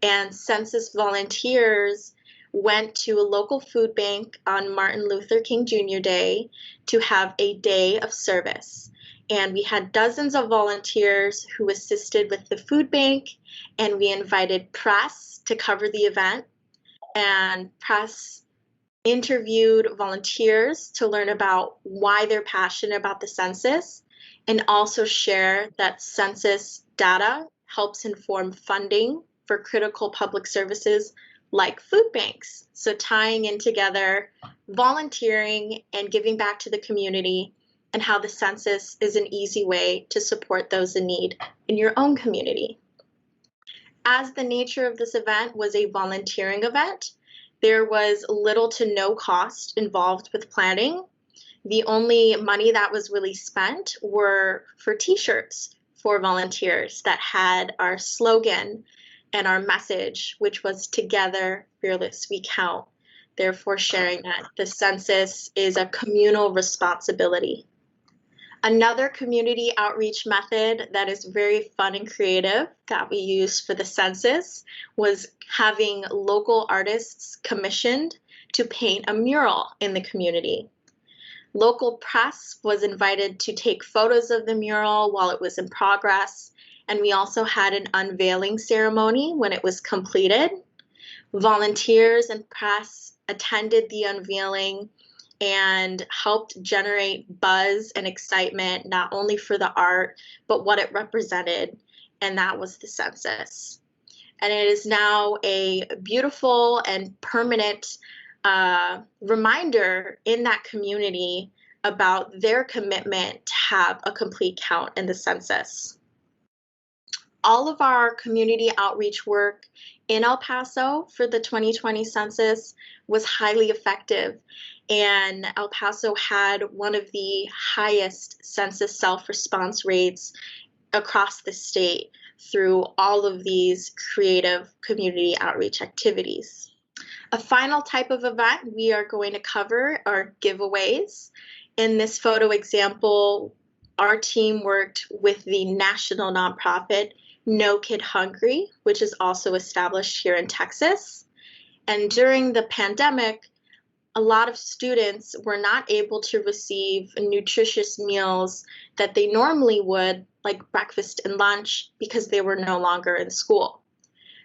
And census volunteers went to a local food bank on Martin Luther King Jr. Day to have a day of service. And we had dozens of volunteers who assisted with the food bank, and we invited press to cover the event, and press interviewed volunteers to learn about why they're passionate about the census, and also share that census data helps inform funding for critical public services like food banks. So tying in together volunteering and giving back to the community, and how the census is an easy way to support those in need in your own community. As the nature of this event was a volunteering event, there was little to no cost involved with planning. The only money that was really spent were for t-shirts for volunteers that had our slogan and our message, which was "Together, Fearless, We Count," therefore sharing that the census is a communal responsibility. Another community outreach method that is very fun and creative that we used for the census was having local artists commissioned to paint a mural in the community. Local press was invited to take photos of the mural while it was in progress, and we also had an unveiling ceremony when it was completed. Volunteers and press attended the unveiling and helped generate buzz and excitement, not only for the art, but what it represented, and that was the census. And it is now a beautiful and permanent reminder in that community about their commitment to have a complete count in the census. All of our community outreach work in El Paso for the 2020 census was highly effective, and El Paso had one of the highest census self-response rates across the state through all of these creative community outreach activities. A final type of event we are going to cover are giveaways. In this photo example, our team worked with the national nonprofit No Kid Hungry, which is also established here in Texas. And during the pandemic, a lot of students were not able to receive nutritious meals that they normally would, like breakfast and lunch, because they were no longer in school.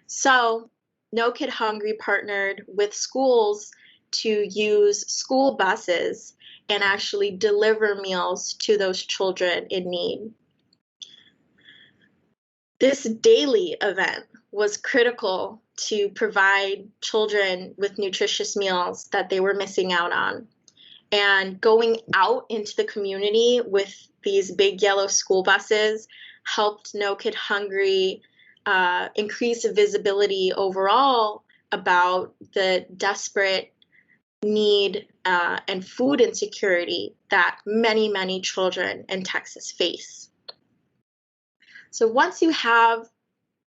So No Kid Hungry partnered with schools to use school buses and actually deliver meals to those children in need. This daily event was critical to provide children with nutritious meals that they were missing out on. And going out into the community with these big yellow school buses helped No Kid Hungry increase visibility overall about the desperate need and food insecurity that many, many children in Texas face. So once you have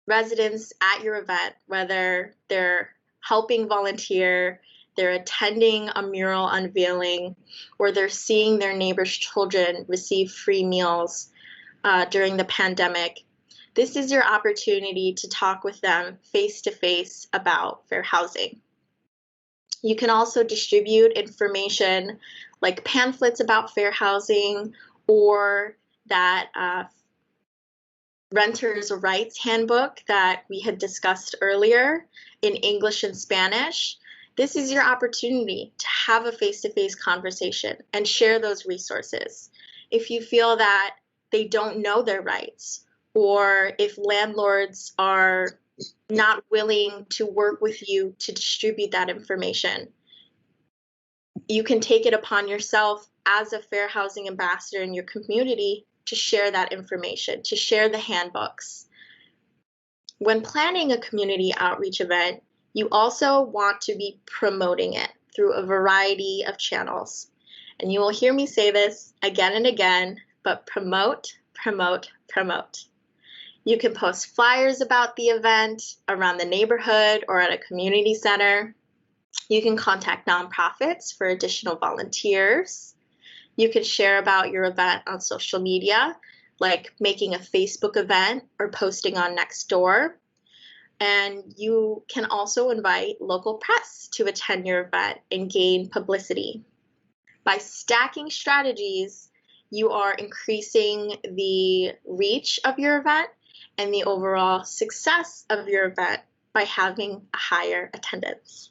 residents at your event, whether they're helping volunteer, they're attending a mural unveiling, or they're seeing their neighbors' children receive free meals during the pandemic, this is your opportunity to talk with them face-to-face about fair housing. You can also distribute information like pamphlets about fair housing, or that Renters' Rights Handbook that we had discussed earlier in English and Spanish. This is your opportunity to have a face-to-face conversation and share those resources. If you feel that they don't know their rights, or if landlords are not willing to work with you to distribute that information. You can take it upon yourself as a fair housing ambassador in your community to share that information, to share the handbooks. When planning a community outreach event, you also want to be promoting it through a variety of channels. And you will hear me say this again and again, but promote, promote, promote. You can post flyers about the event around the neighborhood or at a community center. You can contact nonprofits for additional volunteers. You can share about your event on social media, like making a Facebook event or posting on Nextdoor. And you can also invite local press to attend your event and gain publicity. By stacking strategies, you are increasing the reach of your event and the overall success of your event by having a higher attendance.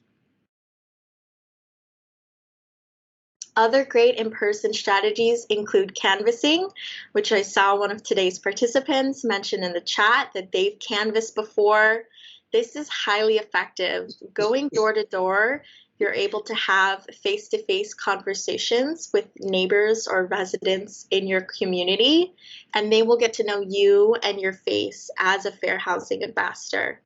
Other great in-person strategies include canvassing, which I saw one of today's participants mention in the chat that they've canvassed before. This is highly effective. Going door to door, you're able to have face-to-face conversations with neighbors or residents in your community, and they will get to know you and your face as a fair housing ambassador.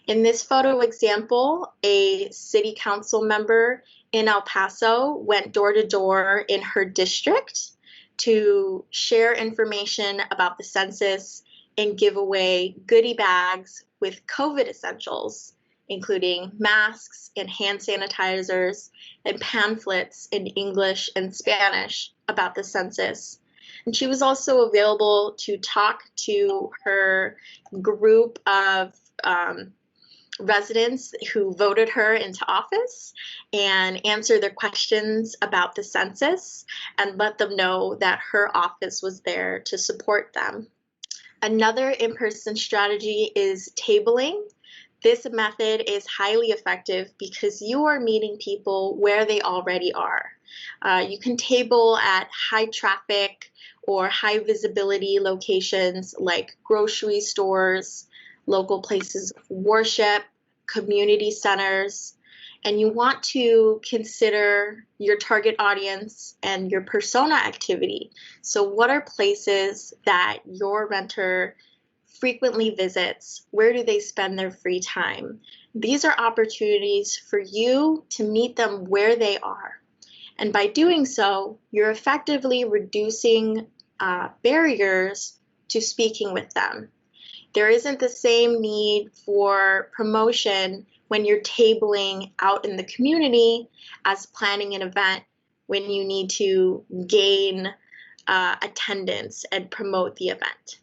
In this photo example, a city council member in El Paso went door to door in her district to share information about the census and give away goodie bags with COVID essentials, including masks and hand sanitizers and pamphlets in English and Spanish about the census. And she was also available to talk to her group of residents who voted her into office and answer their questions about the census and let them know that her office was there to support them. Another in-person strategy is tabling. This method is highly effective because you are meeting people where they already are. You can table at high traffic or high visibility locations like grocery stores, local places of worship, community centers, and you want to consider your target audience and your persona activity. So what are places that your renter frequently visits? Where do they spend their free time? These are opportunities for you to meet them where they are. And by doing so, you're effectively reducing barriers to speaking with them. There isn't the same need for promotion when you're tabling out in the community as planning an event when you need to gain attendance and promote the event.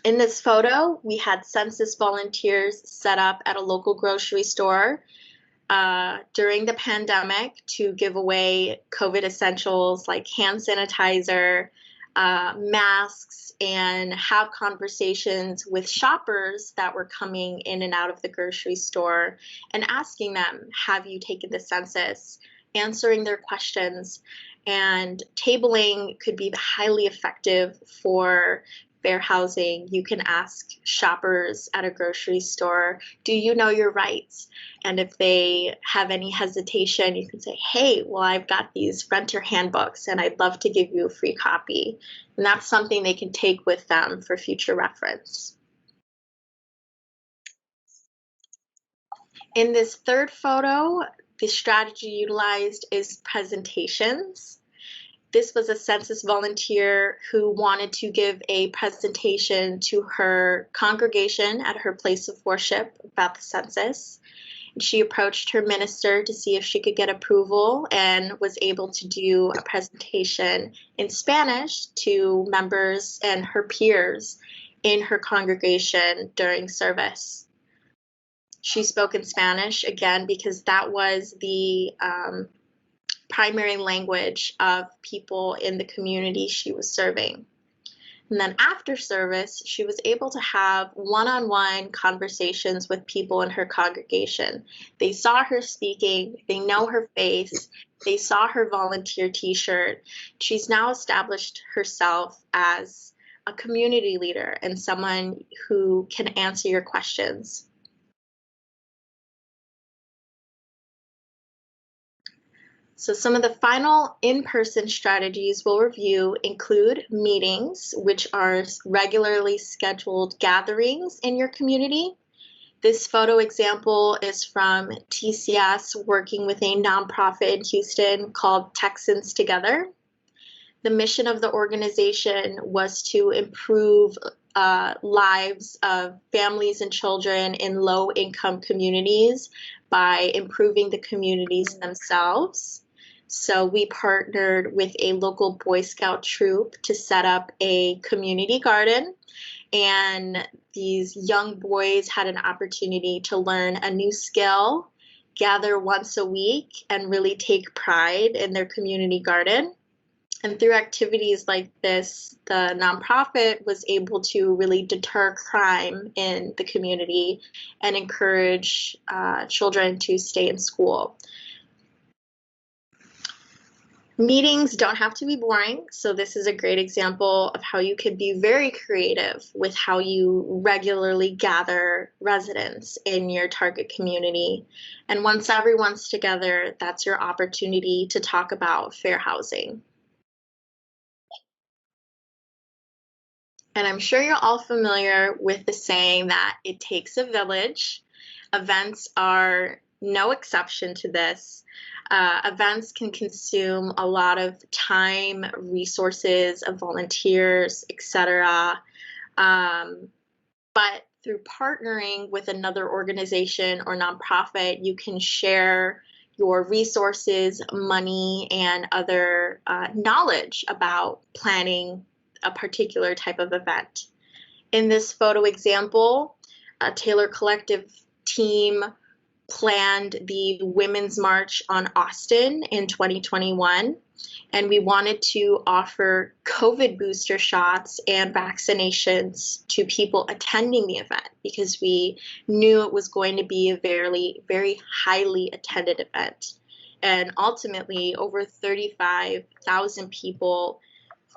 In this photo, we had census volunteers set up at a local grocery store during the pandemic to give away COVID essentials like hand sanitizer, masks, and have conversations with shoppers that were coming in and out of the grocery store and asking them, have you taken the census? Answering their questions. And tabling could be highly effective for fair housing. You can ask shoppers at a grocery store, do you know your rights? And if they have any hesitation, you can say, hey, well, I've got these renter handbooks and I'd love to give you a free copy. And that's something they can take with them for future reference. In this third photo, the strategy utilized is presentations. This was a census volunteer who wanted to give a presentation to her congregation at her place of worship about the census. She approached her minister to see if she could get approval and was able to do a presentation in Spanish to members and her peers in her congregation during service. She spoke in Spanish, again, because that was the primary language of people in the community she was serving. And then after service, she was able to have one-on-one conversations with people in her congregation. They saw her speaking, they know her face, they saw her volunteer t-shirt. She's now established herself as a community leader, and someone who can answer your questions. So some of the final in-person strategies we'll review include meetings, which are regularly scheduled gatherings in your community. This photo example is from TCS working with a nonprofit in Houston called Texans Together. The mission of the organization was to improve lives of families and children in low-income communities by improving the communities themselves. So we partnered with a local Boy Scout troop to set up a community garden, and these young boys had an opportunity to learn a new skill, gather once a week, and really take pride in their community garden. And through activities like this, the nonprofit was able to really deter crime in the community and encourage children to stay in school. Meetings don't have to be boring, so this is a great example of how you could be very creative with how you regularly gather residents in your target community. And once everyone's together, that's your opportunity to talk about fair housing. And I'm sure you're all familiar with the saying that it takes a village. Events are no exception to this. Events can consume a lot of time, resources of volunteers, etc. But through partnering with another organization or nonprofit, you can share your resources, money, and other knowledge about planning a particular type of event. In this photo example, a Taylor Collective team planned the Women's March on Austin in 2021, and we wanted to offer COVID booster shots and vaccinations to people attending the event because we knew it was going to be a very, very highly attended event. And ultimately, over 35,000 people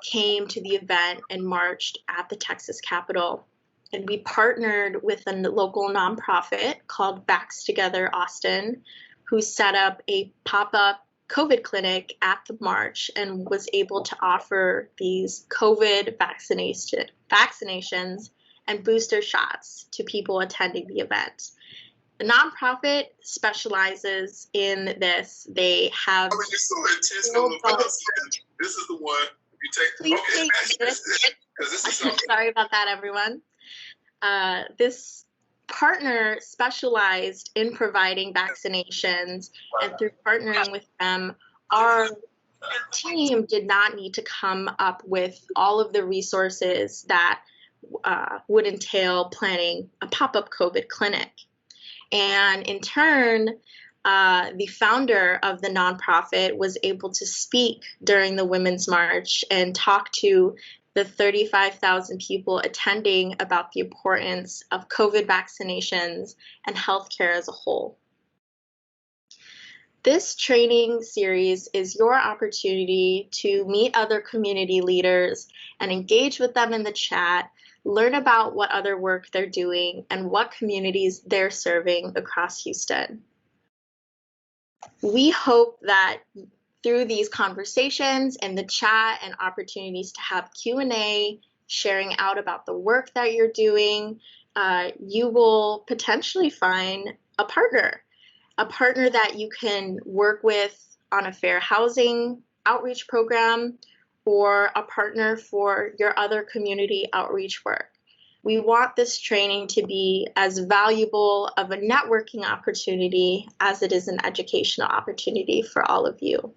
came to the event and marched at the Texas Capitol. And we partnered with a local nonprofit called Backs Together Austin, who set up a pop-up COVID clinic at the march and was able to offer these COVID vaccinations and booster shots to people attending the event. The nonprofit specializes in this. They have. This is the one. You take. Please okay, take this. This is something. Sorry about that, everyone. This partner specialized in providing vaccinations, and through partnering with them, our team did not need to come up with all of the resources that would entail planning a pop-up COVID clinic. And in turn, the founder of the nonprofit was able to speak during the Women's March and talk to the 35,000 people attending about the importance of COVID vaccinations and healthcare as a whole. This training series is your opportunity to meet other community leaders and engage with them in the chat, learn about what other work they're doing and what communities they're serving across Houston. We hope that through these conversations and the chat and opportunities to have Q&A, sharing out about the work that you're doing, you will potentially find a partner that you can work with on a fair housing outreach program, or a partner for your other community outreach work. We want this training to be as valuable of a networking opportunity as it is an educational opportunity for all of you.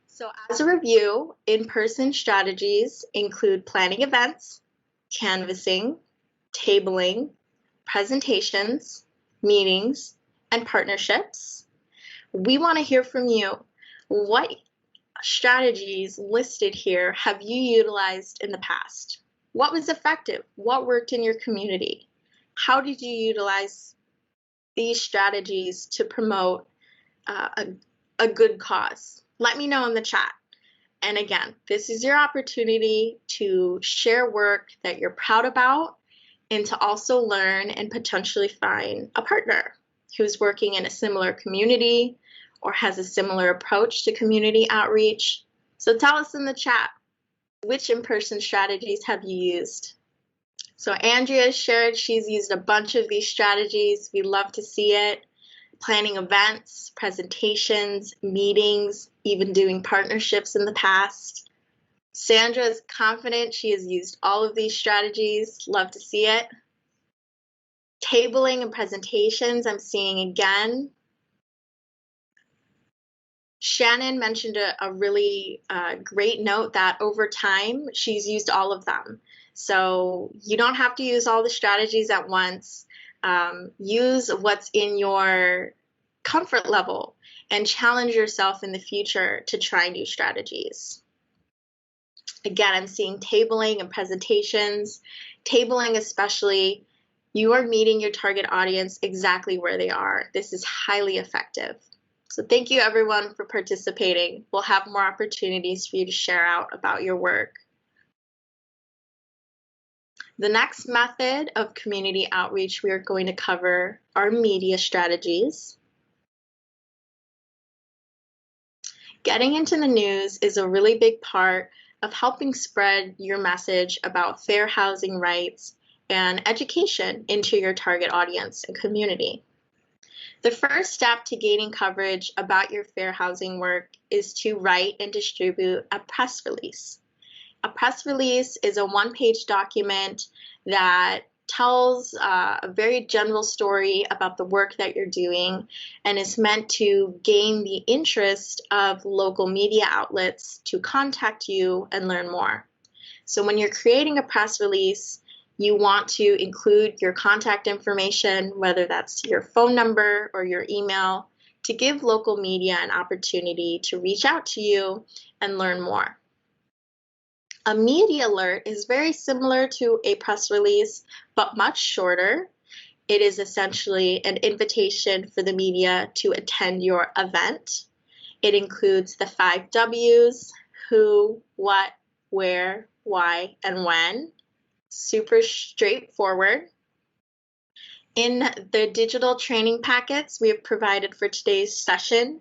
So as a review, in-person strategies include planning events, canvassing, tabling, presentations, meetings, and partnerships. We want to hear from you. What strategies listed here have you utilized in the past? What was effective? What worked in your community? How did you utilize these strategies to promote a good cause? Let me know in the chat. And again, this is your opportunity to share work that you're proud about and to also learn and potentially find a partner who's working in a similar community or has a similar approach to community outreach. So tell us in the chat, which in-person strategies have you used? So Andrea shared she's used a bunch of these strategies. We love to see it. Planning events, presentations, meetings, even doing partnerships in the past. Sandra is confident she has used all of these strategies. Love to see it. Tabling and presentations, I'm seeing again. Shannon mentioned a really great note that over time, she's used all of them. So you don't have to use all the strategies at once. Use what's in your comfort level and challenge yourself in the future to try new strategies. Again, I'm seeing tabling and presentations. Tabling especially, you are meeting your target audience exactly where they are. This is highly effective. So thank you everyone for participating. We'll have more opportunities for you to share out about your work. The next method of community outreach we are going to cover are media strategies. Getting into the news is a really big part of helping spread your message about fair housing rights and education into your target audience and community. The first step to gaining coverage about your fair housing work is to write and distribute a press release. A press release is a one-page document that tells a very general story about the work that you're doing and is meant to gain the interest of local media outlets to contact you and learn more. So when you're creating a press release, you want to include your contact information, whether that's your phone number or your email, to give local media an opportunity to reach out to you and learn more. A media alert is very similar to a press release, but much shorter. It is essentially an invitation for the media to attend your event. It includes the 5 W's: who, what, where, why, and when. Super straightforward. In the digital training packets we have provided for today's session,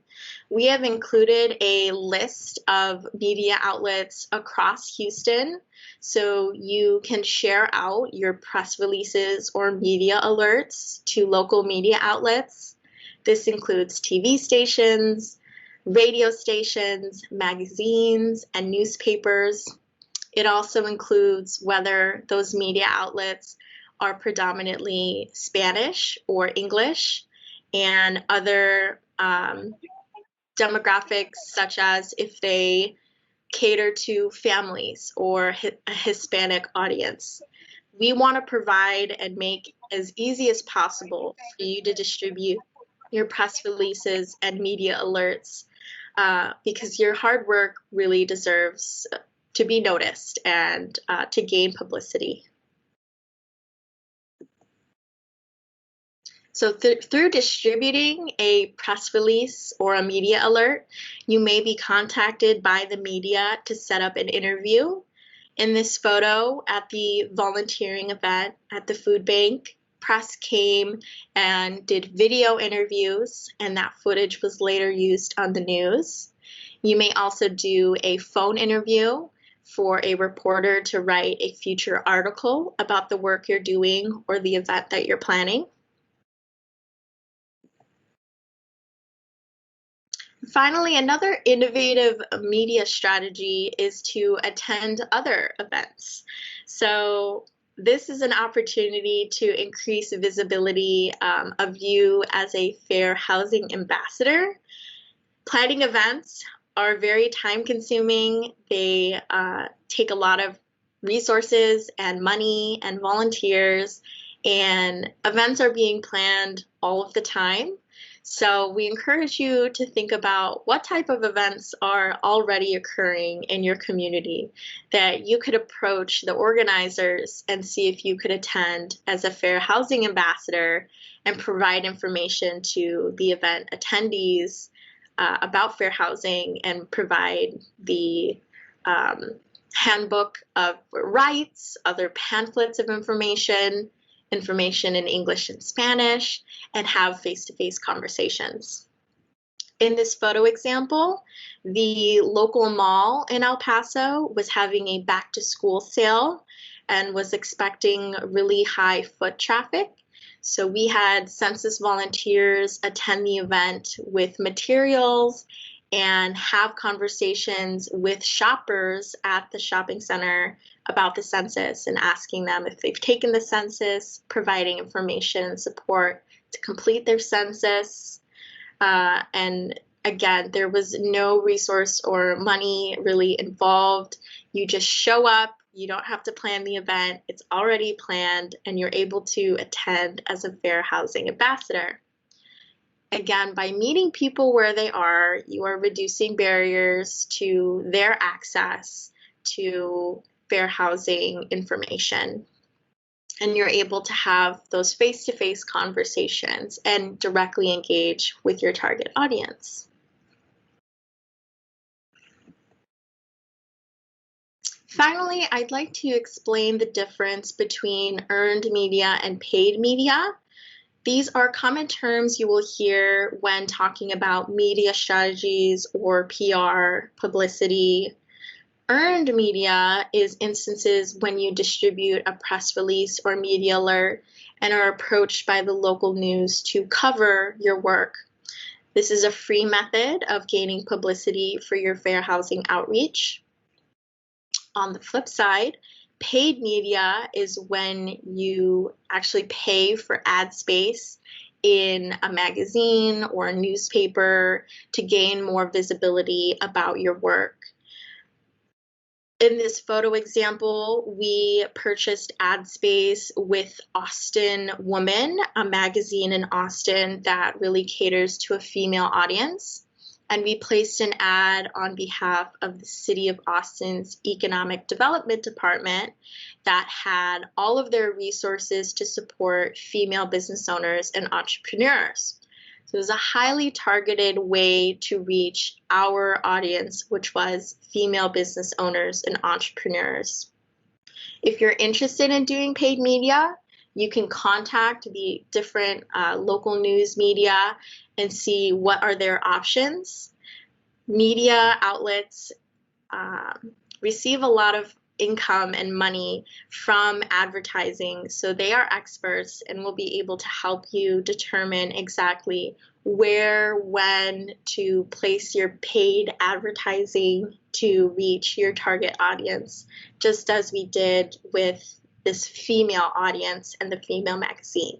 we have included a list of media outlets across Houston, so you can share out your press releases or media alerts to local media outlets. This includes TV stations, radio stations, magazines, and newspapers. It also includes whether those media outlets are predominantly Spanish or English, and other demographics such as if they cater to families or a Hispanic audience. We want to provide and make as easy as possible for you to distribute your press releases and media alerts because your hard work really deserves to be noticed and to gain publicity. So through distributing a press release or a media alert, you may be contacted by the media to set up an interview. In this photo at the volunteering event at the food bank, press came and did video interviews, and that footage was later used on the news. You may also do a phone interview for a reporter to write a future article about the work you're doing or the event that you're planning. Finally, another innovative media strategy is to attend other events. So this is an opportunity to increase visibility of you as a fair housing ambassador. Planning events are very time-consuming. They take a lot of resources and money and volunteers, and events are being planned all of the time. So we encourage you to think about what type of events are already occurring in your community that you could approach the organizers and see if you could attend as a fair housing ambassador and provide information to the event attendees about fair housing and provide the handbook of rights, other pamphlets of information, information in English and Spanish, and have face-to-face conversations. In this photo example, the local mall in El Paso was having a back-to-school sale and was expecting really high foot traffic. So we had Census volunteers attend the event with materials and have conversations with shoppers at the shopping center about the census and asking them if they've taken the census, providing information and support to complete their census. And again, there was no resource or money really involved. You just show up, you don't have to plan the event, it's already planned, and you're able to attend as a fair housing ambassador. Again, by meeting people where they are, you are reducing barriers to their access to fair housing information. And you're able to have those face-to-face conversations and directly engage with your target audience. Finally, I'd like to explain the difference between earned media and paid media. These are common terms you will hear when talking about media strategies or PR, publicity. Earned media is instances when you distribute a press release or media alert and are approached by the local news to cover your work. This is a free method of gaining publicity for your fair housing outreach. On the flip side, paid media is when you actually pay for ad space in a magazine or a newspaper to gain more visibility about your work. In this photo example, we purchased ad space with Austin Woman, a magazine in Austin that really caters to a female audience. And we placed an ad on behalf of the City of Austin's Economic Development Department that had all of their resources to support female business owners and entrepreneurs. So it was a highly targeted way to reach our audience, which was female business owners and entrepreneurs. If you're interested in doing paid media, you can contact the different local news media and see what are their options. Media outlets receive a lot of income and money from advertising, so they are experts and will be able to help you determine exactly where, when to place your paid advertising to reach your target audience, just as we did with this female audience and the female magazine.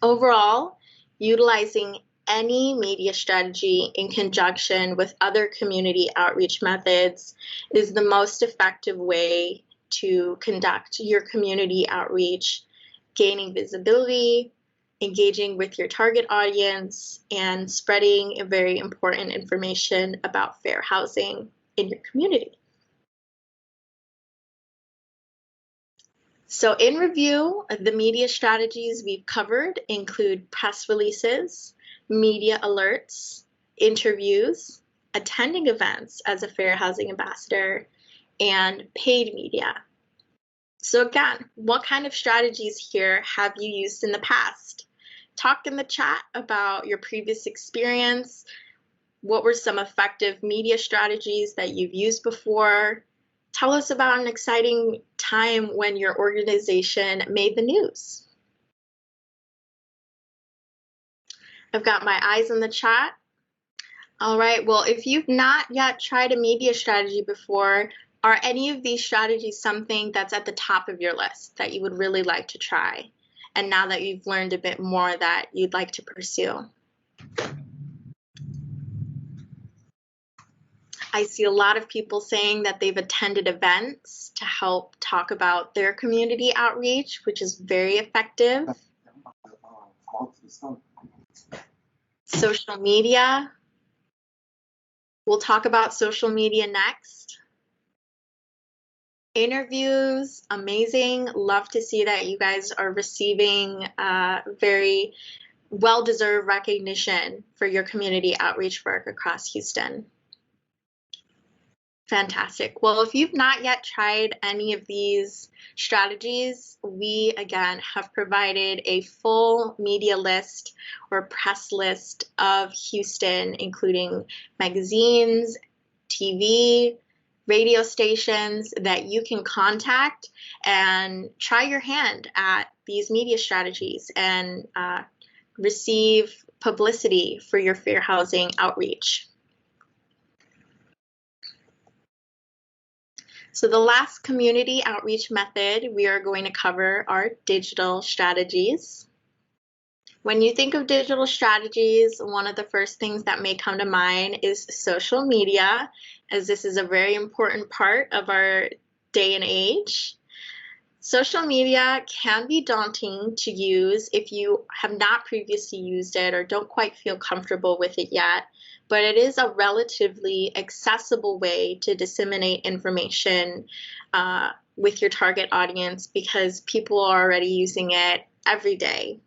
Overall, utilizing any media strategy in conjunction with other community outreach methods is the most effective way to conduct your community outreach, gaining visibility, engaging with your target audience, and spreading very important information about fair housing in your community. So in review, the media strategies we've covered include press releases, media alerts, interviews, attending events as a fair housing ambassador, and paid media. So again, what kind of strategies here have you used in the past? Talk in the chat about your previous experience. What were some effective media strategies that you've used before? Tell us about an exciting time when your organization made the news. I've got my eyes in the chat. All right, well, if you've not yet tried a media strategy before, are any of these strategies something that's at the top of your list that you would really like to try? And now that you've learned a bit more, that you'd like to pursue? I see a lot of people saying that they've attended events to help talk about their community outreach, which is very effective. Social media. We'll talk about social media next. Interviews, amazing. Love to see that you guys are receiving very well-deserved recognition for your community outreach work across Houston. Fantastic. Well, if you've not yet tried any of these strategies, we again have provided a full media list or press list of Houston, including magazines, TV, radio stations that you can contact and try your hand at these media strategies and receive publicity for your fair housing outreach. So the last community outreach method we are going to cover are digital strategies. When you think of digital strategies, one of the first things that may come to mind is social media, as this is a very important part of our day and age. Social media can be daunting to use if you have not previously used it or don't quite feel comfortable with it yet, but it is a relatively accessible way to disseminate information with your target audience because people are already using it every day.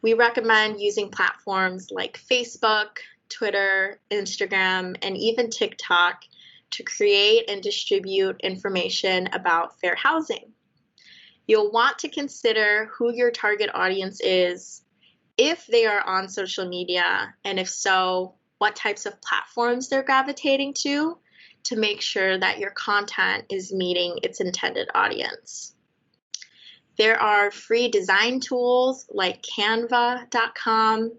We recommend using platforms like Facebook, Twitter, Instagram, and even TikTok to create and distribute information about fair housing. You'll want to consider who your target audience is, if they are on social media, and if so, what types of platforms they're gravitating to make sure that your content is meeting its intended audience. There are free design tools like canva.com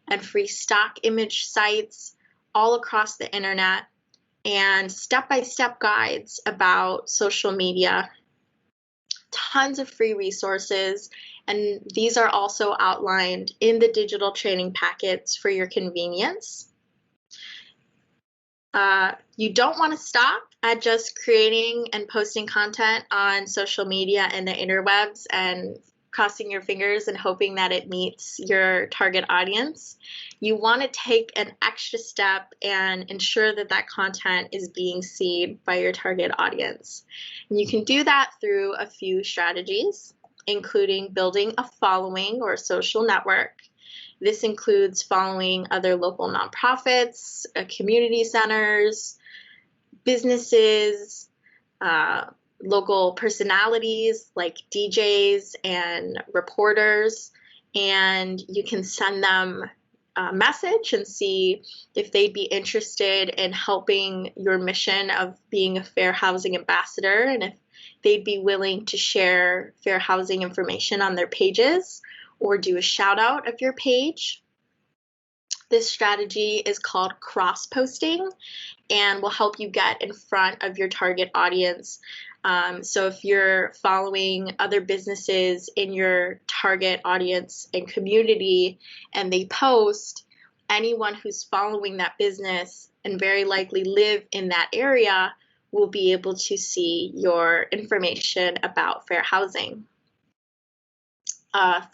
and free stock image sites all across the internet, and step-by-step guides about social media. Tons of free resources, and these are also outlined in the digital training packets for your convenience. You don't want to stop at just creating and posting content on social media and the interwebs and crossing your fingers and hoping that it meets your target audience. You want to take an extra step and ensure that that content is being seen by your target audience. And you can do that through a few strategies, including building a following or social network. This includes following other local nonprofits, community centers, businesses, local personalities like DJs and reporters, and you can send them a message and see if they'd be interested in helping your mission of being a fair housing ambassador and if they'd be willing to share fair housing information on their pages or do a shout out of your page. This strategy is called cross-posting and will help you get in front of your target audience. So if you're following other businesses in your target audience and community and they post, anyone who's following that business and very likely live in that area will be able to see your information about fair housing.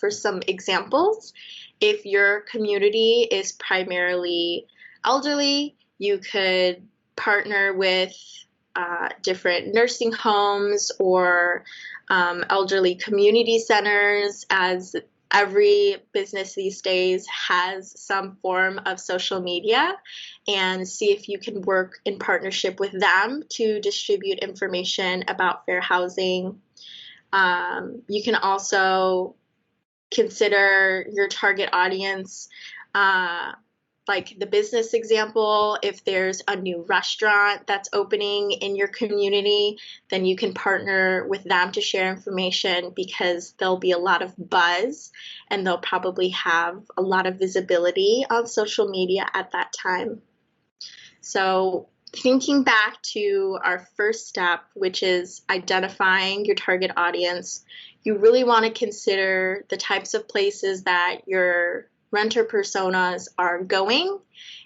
For some examples, if your community is primarily elderly, you could partner with different nursing homes or elderly community centers, as every business these days has some form of social media, and see if you can work in partnership with them to distribute information about fair housing. You can also consider your target audience, like the business example. If there's a new restaurant that's opening in your community, then you can partner with them to share information because there'll be a lot of buzz and they'll probably have a lot of visibility on social media at that time. So thinking back to our first step, which is identifying your target audience, you really want to consider the types of places that your renter personas are going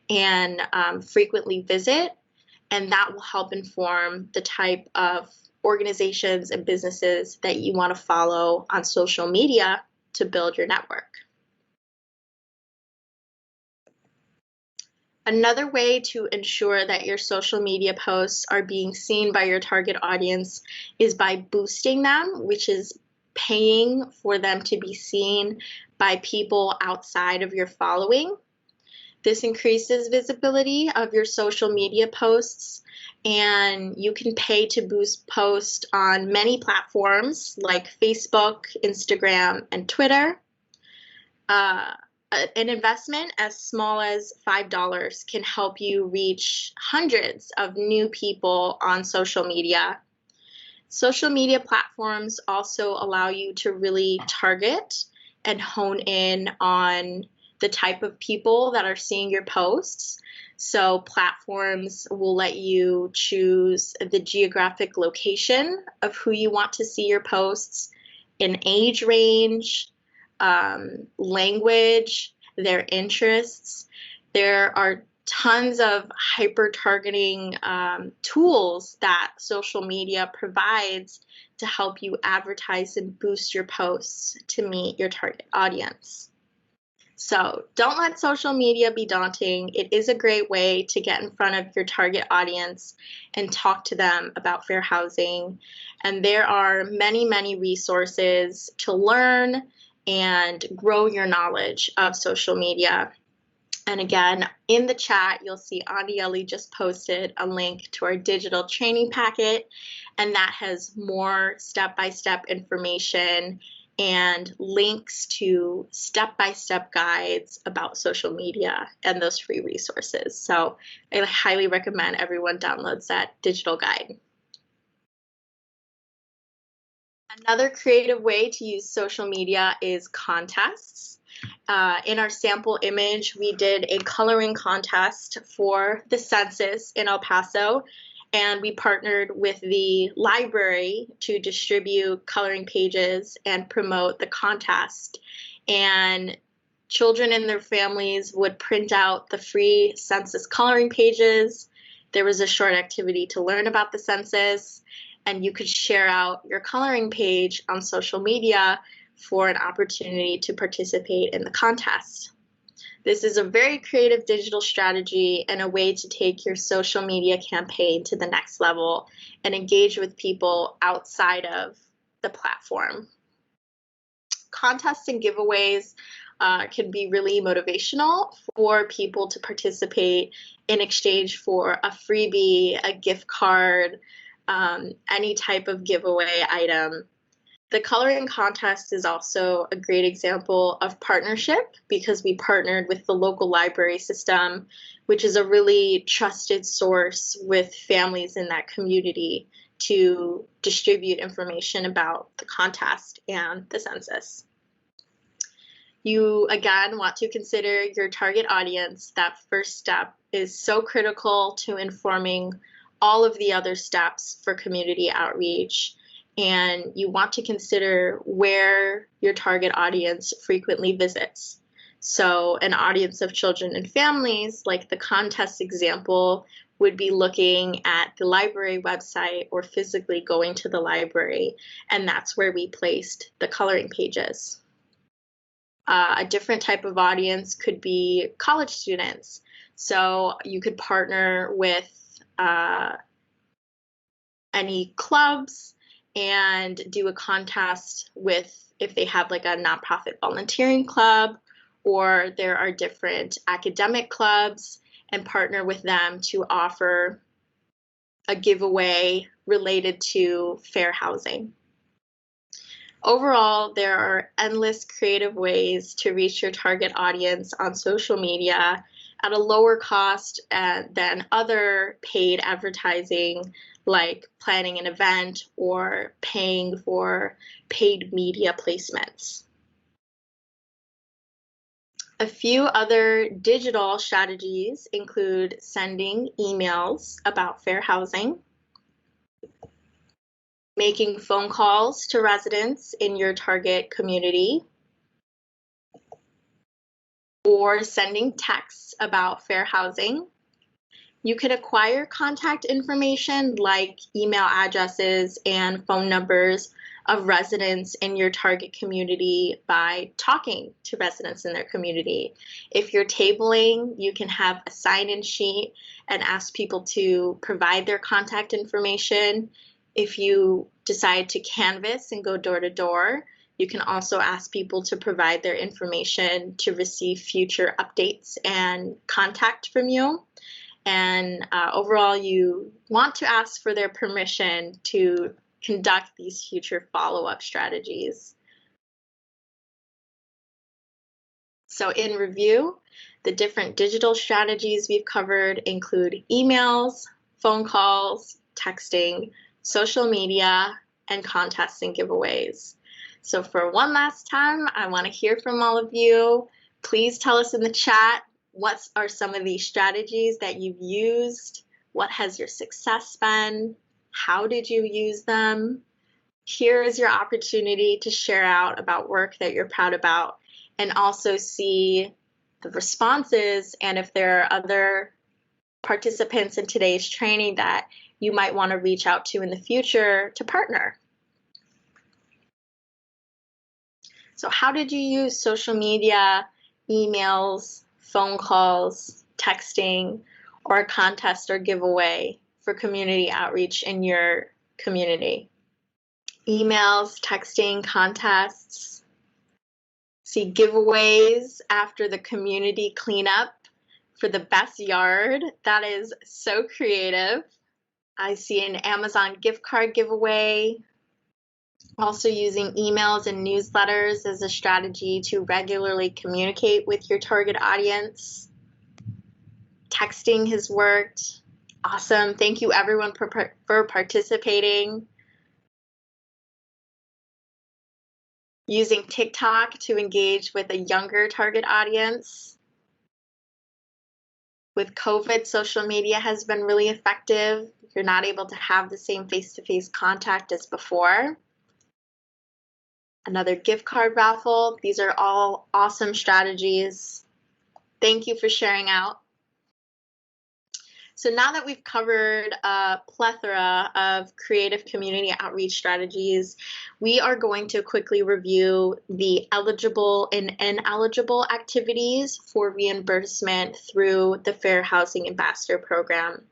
and frequently visit, and that will help inform the type of organizations and businesses that you want to follow on social media to build your network. Another way to ensure that your social media posts are being seen by your target audience is by boosting them, which is paying for them to be seen by people outside of your following. This increases visibility of your social media posts, and you can pay to boost posts on many platforms like Facebook, Instagram, and Twitter. An investment as small as $5 can help you reach hundreds of new people on social media. Social media platforms also allow you to really target and hone in on the type of people that are seeing your posts. So platforms will let you choose the geographic location of who you want to see your posts, an age range, language, their interests. There are tons of hyper-targeting tools that social media provides to help you advertise and boost your posts to meet your target audience. So don't let social media be daunting. It is a great way to get in front of your target audience and talk to them about fair housing. And there are many, many resources to learn and grow your knowledge of social media. And again, in the chat, you'll see Anieli just posted a link to our digital training packet, and that has more step-by-step information and links to step-by-step guides about social media and those free resources. So I highly recommend everyone downloads that digital guide. Another creative way to use social media is contests. In our sample image, we did a coloring contest for the census in El Paso, and we partnered with the library to distribute coloring pages and promote the contest. And children and their families would print out the free census coloring pages. There was a short activity to learn about the census, and you could share out your coloring page on social media for an opportunity to participate in the contest. This is a very creative digital strategy and a way to take your social media campaign to the next level and engage with people outside of the platform. Contests and giveaways can be really motivational for people to participate in exchange for a freebie, a gift card, any type of giveaway item. The coloring contest is also a great example of partnership because we partnered with the local library system, which is a really trusted source with families in that community to distribute information about the contest and the census. You, again, want to consider your target audience. That first step is so critical to informing all of the other steps for community outreach. And you want to consider where your target audience frequently visits. So an audience of children and families, like the contest example, would be looking at the library website or physically going to the library, and that's where we placed the coloring pages. A different type of audience could be college students. So you could partner with any clubs and do a contest with, if they have like a nonprofit volunteering club, or there are different academic clubs, and partner with them to offer a giveaway related to fair housing. Overall, there are endless creative ways to reach your target audience on social media at a lower cost than other paid advertising, like planning an event or paying for paid media placements. A few other digital strategies include sending emails about fair housing, making phone calls to residents in your target community, or sending texts about fair housing. You could acquire contact information like email addresses and phone numbers of residents in your target community by talking to residents in their community. If you're tabling, you can have a sign-in sheet and ask people to provide their contact information. If you decide to canvass and go door to door, You can also ask people to provide their information to receive future updates and contact from you. And overall, you want to ask for their permission to conduct these future follow-up strategies. So in review, the different digital strategies we've covered include emails, phone calls, texting, social media, and contests and giveaways. So for one last time, I want to hear from all of you. Please tell us in the chat, what are some of these strategies that you've used? What has your success been? How did you use them? Here is your opportunity to share out about work that you're proud about, and also see the responses and if there are other participants in today's training that you might want to reach out to in the future to partner. So how did you use social media, emails, phone calls, texting, or a contest or giveaway for community outreach in your community? Emails, texting, contests. See giveaways after the community cleanup for the best yard. That is so creative. I see an Amazon gift card giveaway. Also using emails and newsletters as a strategy to regularly communicate with your target audience. Texting has worked. Awesome. Thank you everyone for participating. Using TikTok to engage with a younger target audience. With COVID, social media has been really effective. You're not able to have the same face-to-face contact as before. Another gift card raffle. These are all awesome strategies. Thank you for sharing out. So now that we've covered a plethora of creative community outreach strategies, we are going to quickly review the eligible and ineligible activities for reimbursement through the Fair Housing Ambassador Program.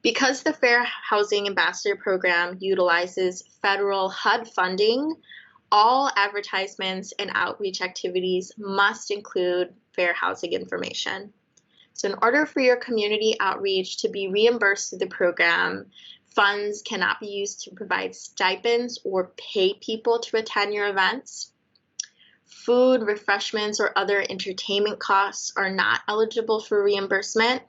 Because the Fair Housing Ambassador Program utilizes federal HUD funding, all advertisements and outreach activities must include fair housing information. So in order for your community outreach to be reimbursed through the program, funds cannot be used to provide stipends or pay people to attend your events. Food, refreshments, or other entertainment costs are not eligible for reimbursement.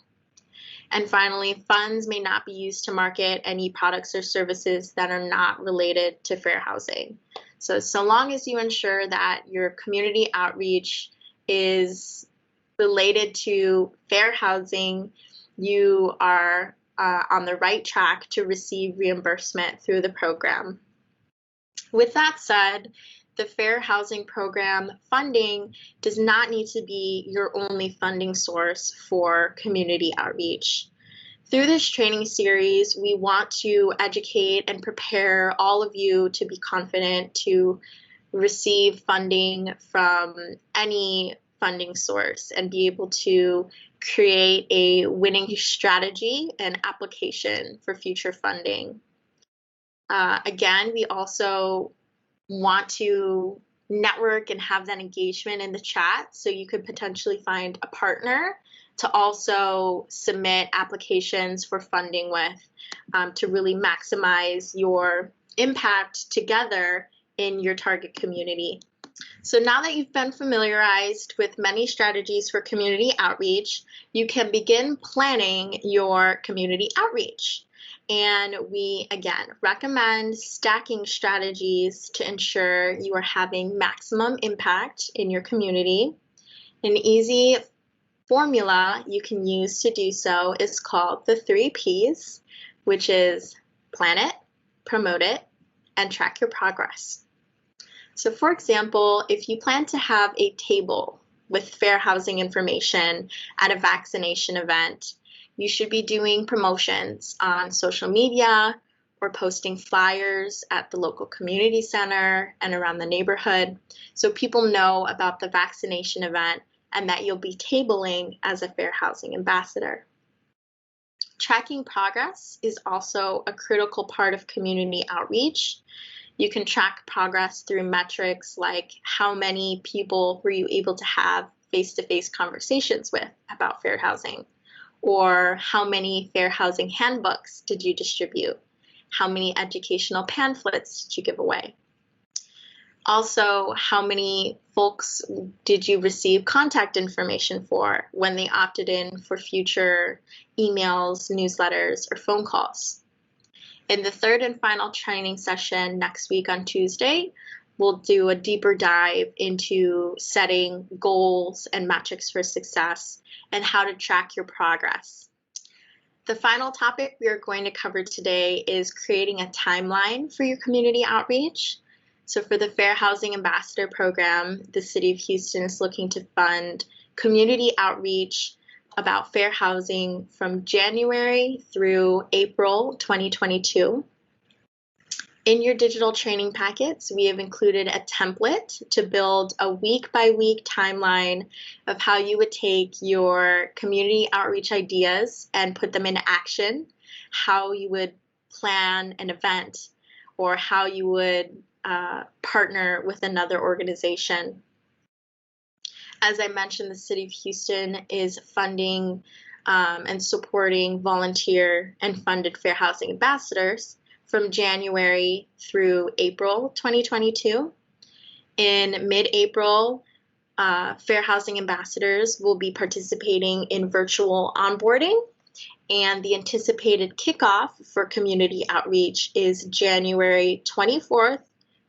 And finally, funds may not be used to market any products or services that are not related to fair housing. So long as you ensure that your community outreach is related to fair housing, you are on the right track to receive reimbursement through the program. With that said, the Fair Housing Program funding does not need to be your only funding source for community outreach. Through this training series, we want to educate and prepare all of you to be confident to receive funding from any funding source and be able to create a winning strategy and application for future funding. Again, we also want to network and have that engagement in the chat, so you could potentially find a partner to also submit applications for funding with, to really maximize your impact together in your target community. So now that you've been familiarized with many strategies for community outreach, you can begin planning your community outreach. And we, again, recommend stacking strategies to ensure you are having maximum impact in your community. An easy formula you can use to do so is called the 3 Ps, which is plan it, promote it, and track your progress. So for example, if you plan to have a table with fair housing information at a vaccination event, you should be doing promotions on social media or posting flyers at the local community center and around the neighborhood so people know about the vaccination event and that you'll be tabling as a fair housing ambassador. Tracking progress is also a critical part of community outreach. You can track progress through metrics like how many people were you able to have face-to-face conversations with about fair housing, or how many fair housing handbooks did you distribute? How many educational pamphlets did you give away? Also, how many folks did you receive contact information for when they opted in for future emails, newsletters, or phone calls? In the third and final training session next week on Tuesday, we'll do a deeper dive into setting goals and metrics for success and how to track your progress. The final topic we are going to cover today is creating a timeline for your community outreach. So for the Fair Housing Ambassador Program, the City of Houston is looking to fund community outreach about fair housing from January through April 2022. In your digital training packets, we have included a template to build a week-by-week timeline of how you would take your community outreach ideas and put them into action, how you would plan an event, or how you would partner with another organization. As I mentioned, the City of Houston is funding and supporting volunteer and funded fair housing ambassadors from January through April 2022. In mid-April, fair housing ambassadors will be participating in virtual onboarding, and the anticipated kickoff for community outreach is January 24th,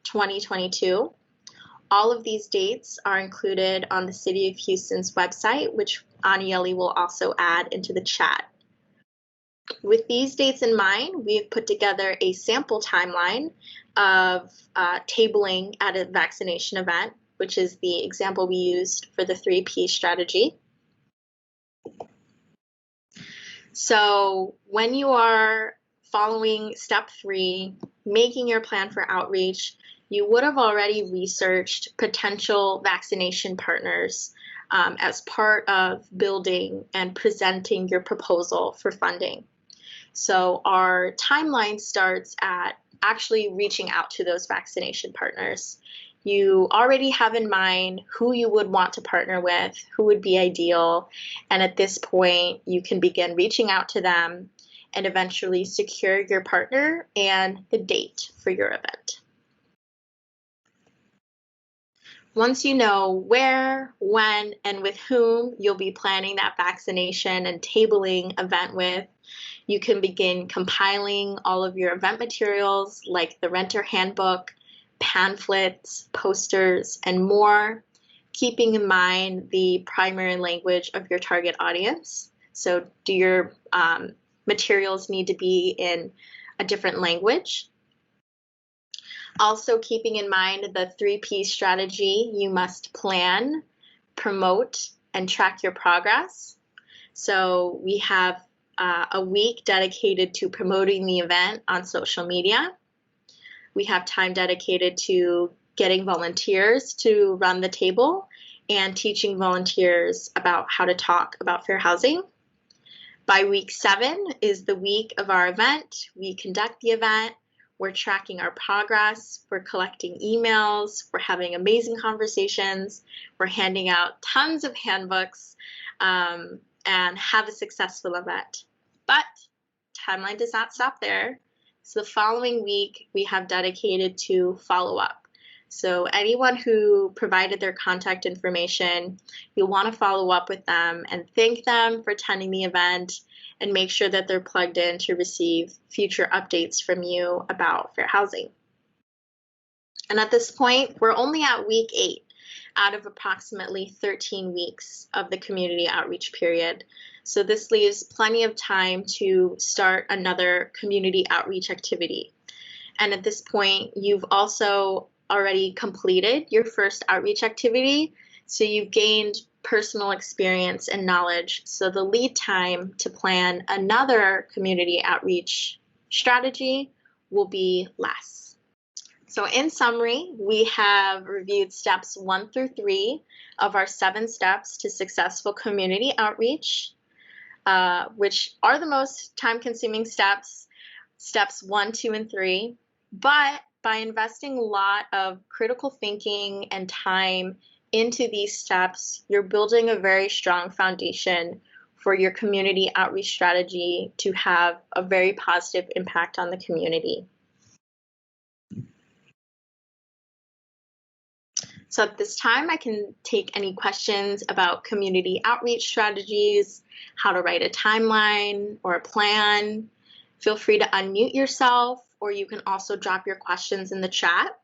2022. All of these dates are included on the City of Houston's website, which Anieli will also add into the chat. With these dates in mind, we have put together a sample timeline of tabling at a vaccination event, which is the example we used for the 3P strategy. So when you are following step 3, making your plan for outreach, you would have already researched potential vaccination partners as part of building and presenting your proposal for funding. So our timeline starts at actually reaching out to those vaccination partners. You already have in mind who you would want to partner with, who would be ideal, and at this point you can begin reaching out to them and eventually secure your partner and the date for your event. Once you know where, when, and with whom you'll be planning that vaccination and tabling event with, you can begin compiling all of your event materials like the renter handbook, pamphlets, posters, and more, keeping in mind the primary language of your target audience. So do your materials need to be in a different language? Also keeping in mind the 3P strategy, you must plan, promote, and track your progress. So we have a week dedicated to promoting the event on social media. We have time dedicated to getting volunteers to run the table and teaching volunteers about how to talk about fair housing. By week 7 is the week of our event. We conduct the event. We're tracking our progress, we're collecting emails, we're having amazing conversations, we're handing out tons of handbooks, and have a successful event. But timeline does not stop there. So the following week, we have dedicated to follow-up. So anyone who provided their contact information, you'll want to follow up with them and thank them for attending the event, and make sure that they're plugged in to receive future updates from you about fair housing. And at this point, we're only at week 8 out of approximately 13 weeks of the community outreach period. So this leaves plenty of time to start another community outreach activity. And at this point, you've also already completed your first outreach activity, so you've gained personal experience and knowledge, so the lead time to plan another community outreach strategy will be less. So in summary, we have reviewed steps 1 through 3 of our 7 steps to successful community outreach, which are the most time-consuming steps, steps 1, 2, and 3. But by investing a lot of critical thinking and time into these steps, you're building a very strong foundation for your community outreach strategy to have a very positive impact on the community. So at this time, I can take any questions about community outreach strategies, how to write a timeline or a plan. Feel free to unmute yourself, or you can also drop your questions in the chat.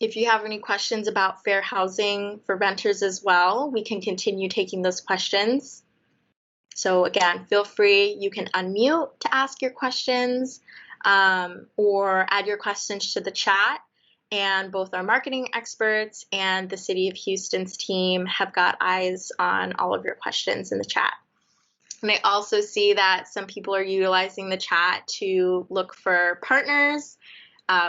If you have any questions about fair housing for renters as well, we can continue taking those questions. So again, feel free, you can unmute to ask your questions or add your questions to the chat. And both our marketing experts and the City of Houston's team have got eyes on all of your questions in the chat. And I also see that some people are utilizing the chat to look for partners.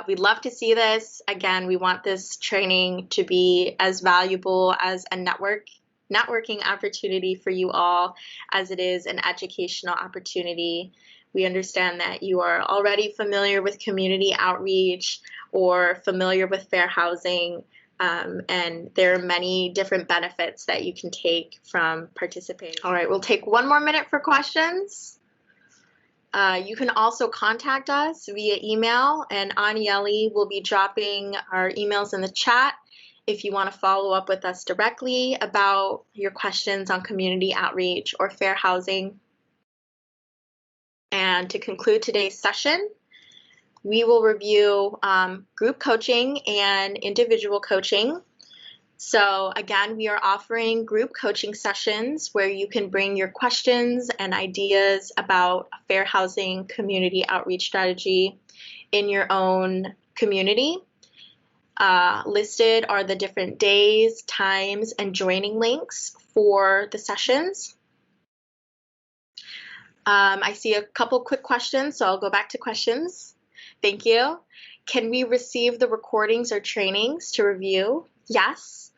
We'd love to see this. Again, we want this training to be as valuable as a networking opportunity for you all as it is an educational opportunity. We understand that you are already familiar with community outreach or familiar with fair housing, and there are many different benefits that you can take from participating. All right, we'll take one more minute for questions. You can also contact us via email, and Aniele will be dropping our emails in the chat if you want to follow up with us directly about your questions on community outreach or fair housing. And to conclude today's session, we will review group coaching and individual coaching. So again, we are offering group coaching sessions where you can bring your questions and ideas about a fair housing community outreach strategy in your own community. Listed are the different days, times, and joining links for the sessions. I see a couple quick questions, so I'll go back to questions. Thank you. Can we receive the recordings or trainings to review? Yes.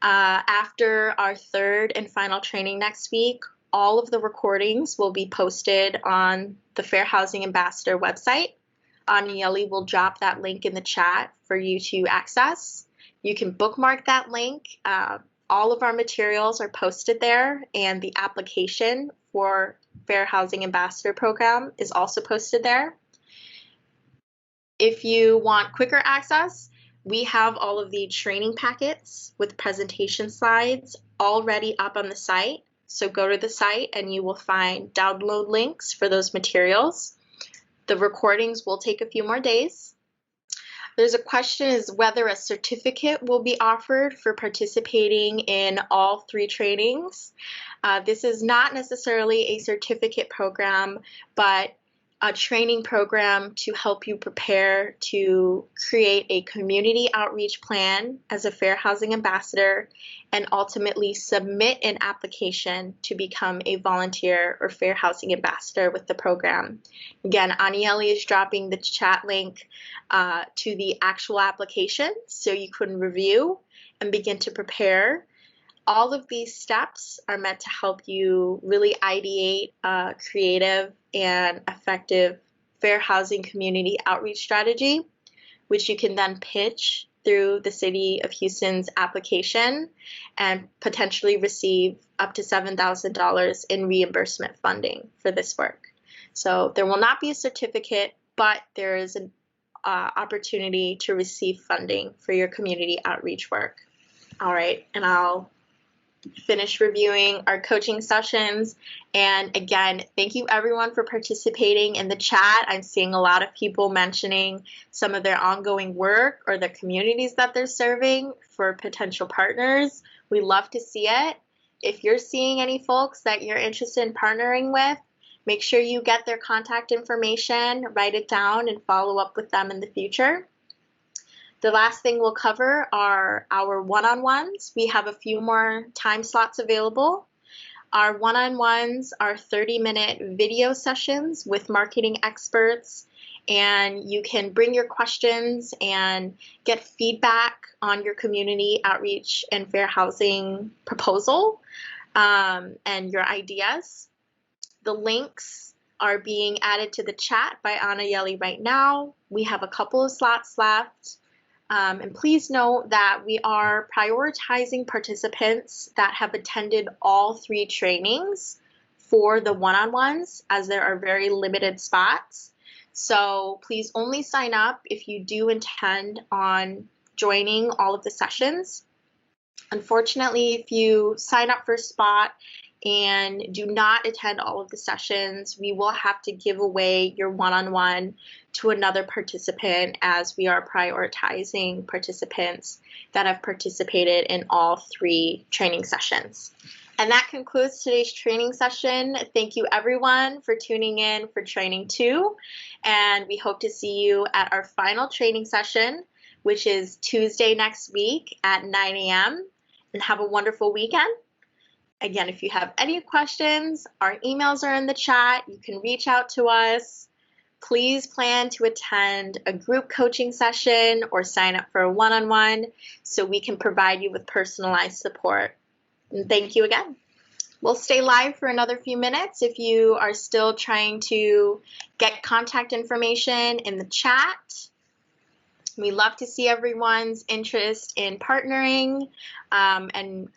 After our third and final training next week, all of the recordings will be posted on the Fair Housing Ambassador website. Aniele will drop that link in the chat for you to access. You can bookmark that link. All of our materials are posted there, and the application for Fair Housing Ambassador program is also posted there. If you want quicker access, we have all of the training packets with presentation slides already up on the site. So go to the site and you will find download links for those materials. The recordings will take a few more days. There's a question is whether a certificate will be offered for participating in all 3 trainings. This is not necessarily a certificate program, but a training program to help you prepare to create a community outreach plan as a Fair Housing Ambassador and ultimately submit an application to become a volunteer or Fair Housing Ambassador with the program. Again, Aniele is dropping the chat link to the actual application so you can review and begin to prepare. All of these steps are meant to help you really ideate a creative and effective fair housing community outreach strategy, which you can then pitch through the City of Houston's application and potentially receive up to $7,000 in reimbursement funding for this work. So there will not be a certificate, but there is an opportunity to receive funding for your community outreach work. All right, and I'll finish reviewing our coaching sessions. And again, thank you everyone for participating in the chat. I'm seeing a lot of people mentioning some of their ongoing work or the communities that they're serving for potential partners. We love to see it. If you're seeing any folks that you're interested in partnering with, make sure you get their contact information, write it down, and follow up with them in the future. The last thing we'll cover are our one-on-ones. We have a few more time slots available. Our one-on-ones are 30-minute video sessions with marketing experts, and you can bring your questions and get feedback on your community outreach and fair housing proposal and your ideas. The links are being added to the chat by Aniele right now. We have a couple of slots left. And please note that we are prioritizing participants that have attended all 3 trainings for the one-on-ones, as there are very limited spots. So please only sign up if you do intend on joining all of the sessions. Unfortunately, if you sign up for a spot and do not attend all of the sessions, we will have to give away your one-on-one to another participant, as we are prioritizing participants that have participated in all 3 training sessions. And that concludes today's training session. Thank you everyone for tuning in for training 2, and we hope to see you at our final training session, which is Tuesday next week at 9 a.m. And have a wonderful weekend. Again, if you have any questions, our emails are in the chat. You can reach out to us. Please plan to attend a group coaching session or sign up for a one-on-one so we can provide you with personalized support. And thank you again. We'll stay live for another few minutes if you are still trying to get contact information in the chat. We love to see everyone's interest in partnering, and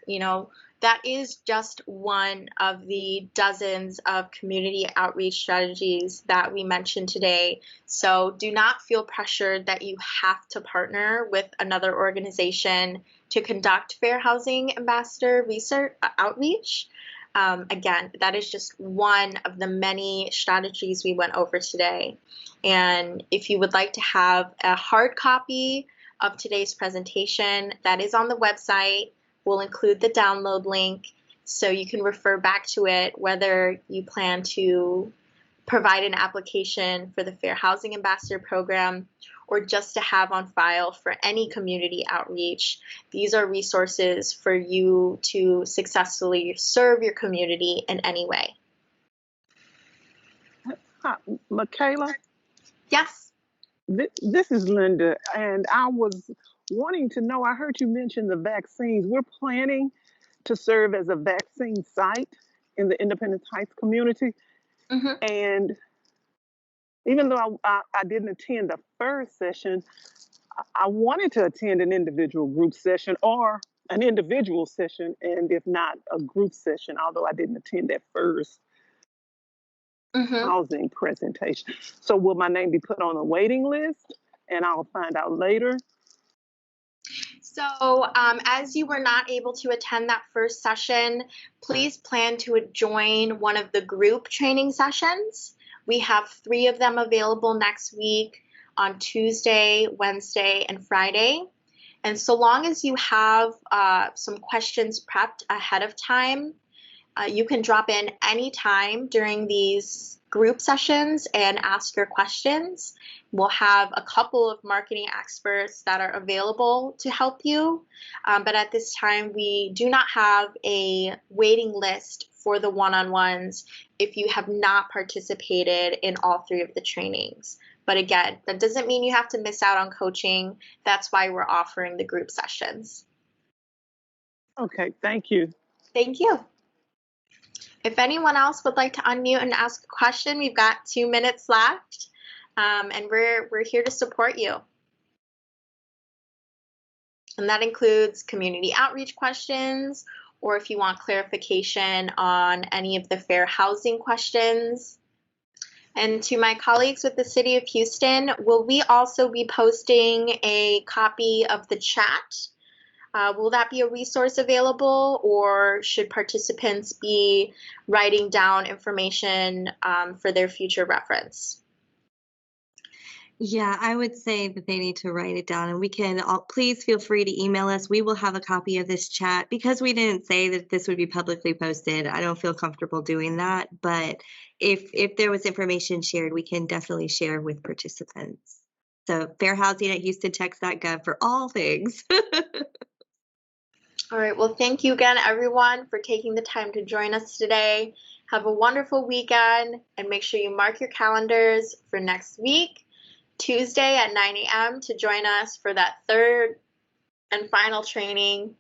that is just one of the dozens of community outreach strategies that we mentioned today. So do not feel pressured that you have to partner with another organization to conduct Fair Housing Ambassador research outreach. Again, that is just one of the many strategies we went over today. And if you would like to have a hard copy of today's presentation, that is on the website. We'll include the download link so you can refer back to it, whether you plan to provide an application for the Fair Housing Ambassador Program or just to have on file for any community outreach. These are resources for you to successfully serve your community in any way. Hi, Michaela. Yes. This is Linda, and I was wanting to know, I heard you mention the vaccines. We're planning to serve as a vaccine site in the Independence Heights community. Mm-hmm. And even though I didn't attend the first session, I wanted to attend an individual group session or an individual session, and if not, a group session, although I didn't attend that first housing presentation. So will my name be put on a waiting list and I'll find out later? So as you were not able to attend that first session, please plan to join one of the group training sessions. We have 3 of them available next week on Tuesday, Wednesday, and Friday. And so long as you have some questions prepped ahead of time, you can drop in anytime during these group sessions and ask your questions. We'll have a couple of marketing experts that are available to help you. But at this time, we do not have a waiting list for the one-on-ones if you have not participated in all 3 of the trainings. But again, that doesn't mean you have to miss out on coaching. That's why we're offering the group sessions. Okay, thank you. Thank you. If anyone else would like to unmute and ask a question, we've got 2 minutes left, and we're here to support you. And that includes community outreach questions, or if you want clarification on any of the fair housing questions. And to my colleagues with the City of Houston, will we also be posting a copy of the chat? Will that be a resource available, or should participants be writing down information for their future reference? Yeah, I would say that they need to write it down, and we can please feel free to email us. We will have a copy of this chat. Because we didn't say that this would be publicly posted, I don't feel comfortable doing that. But if there was information shared, we can definitely share with participants. So fairhousing@houstontexas.gov for all things. All right, well, thank you again, everyone, for taking the time to join us today. Have a wonderful weekend, and make sure you mark your calendars for next week, Tuesday at 9 a.m. to join us for that 3rd and final training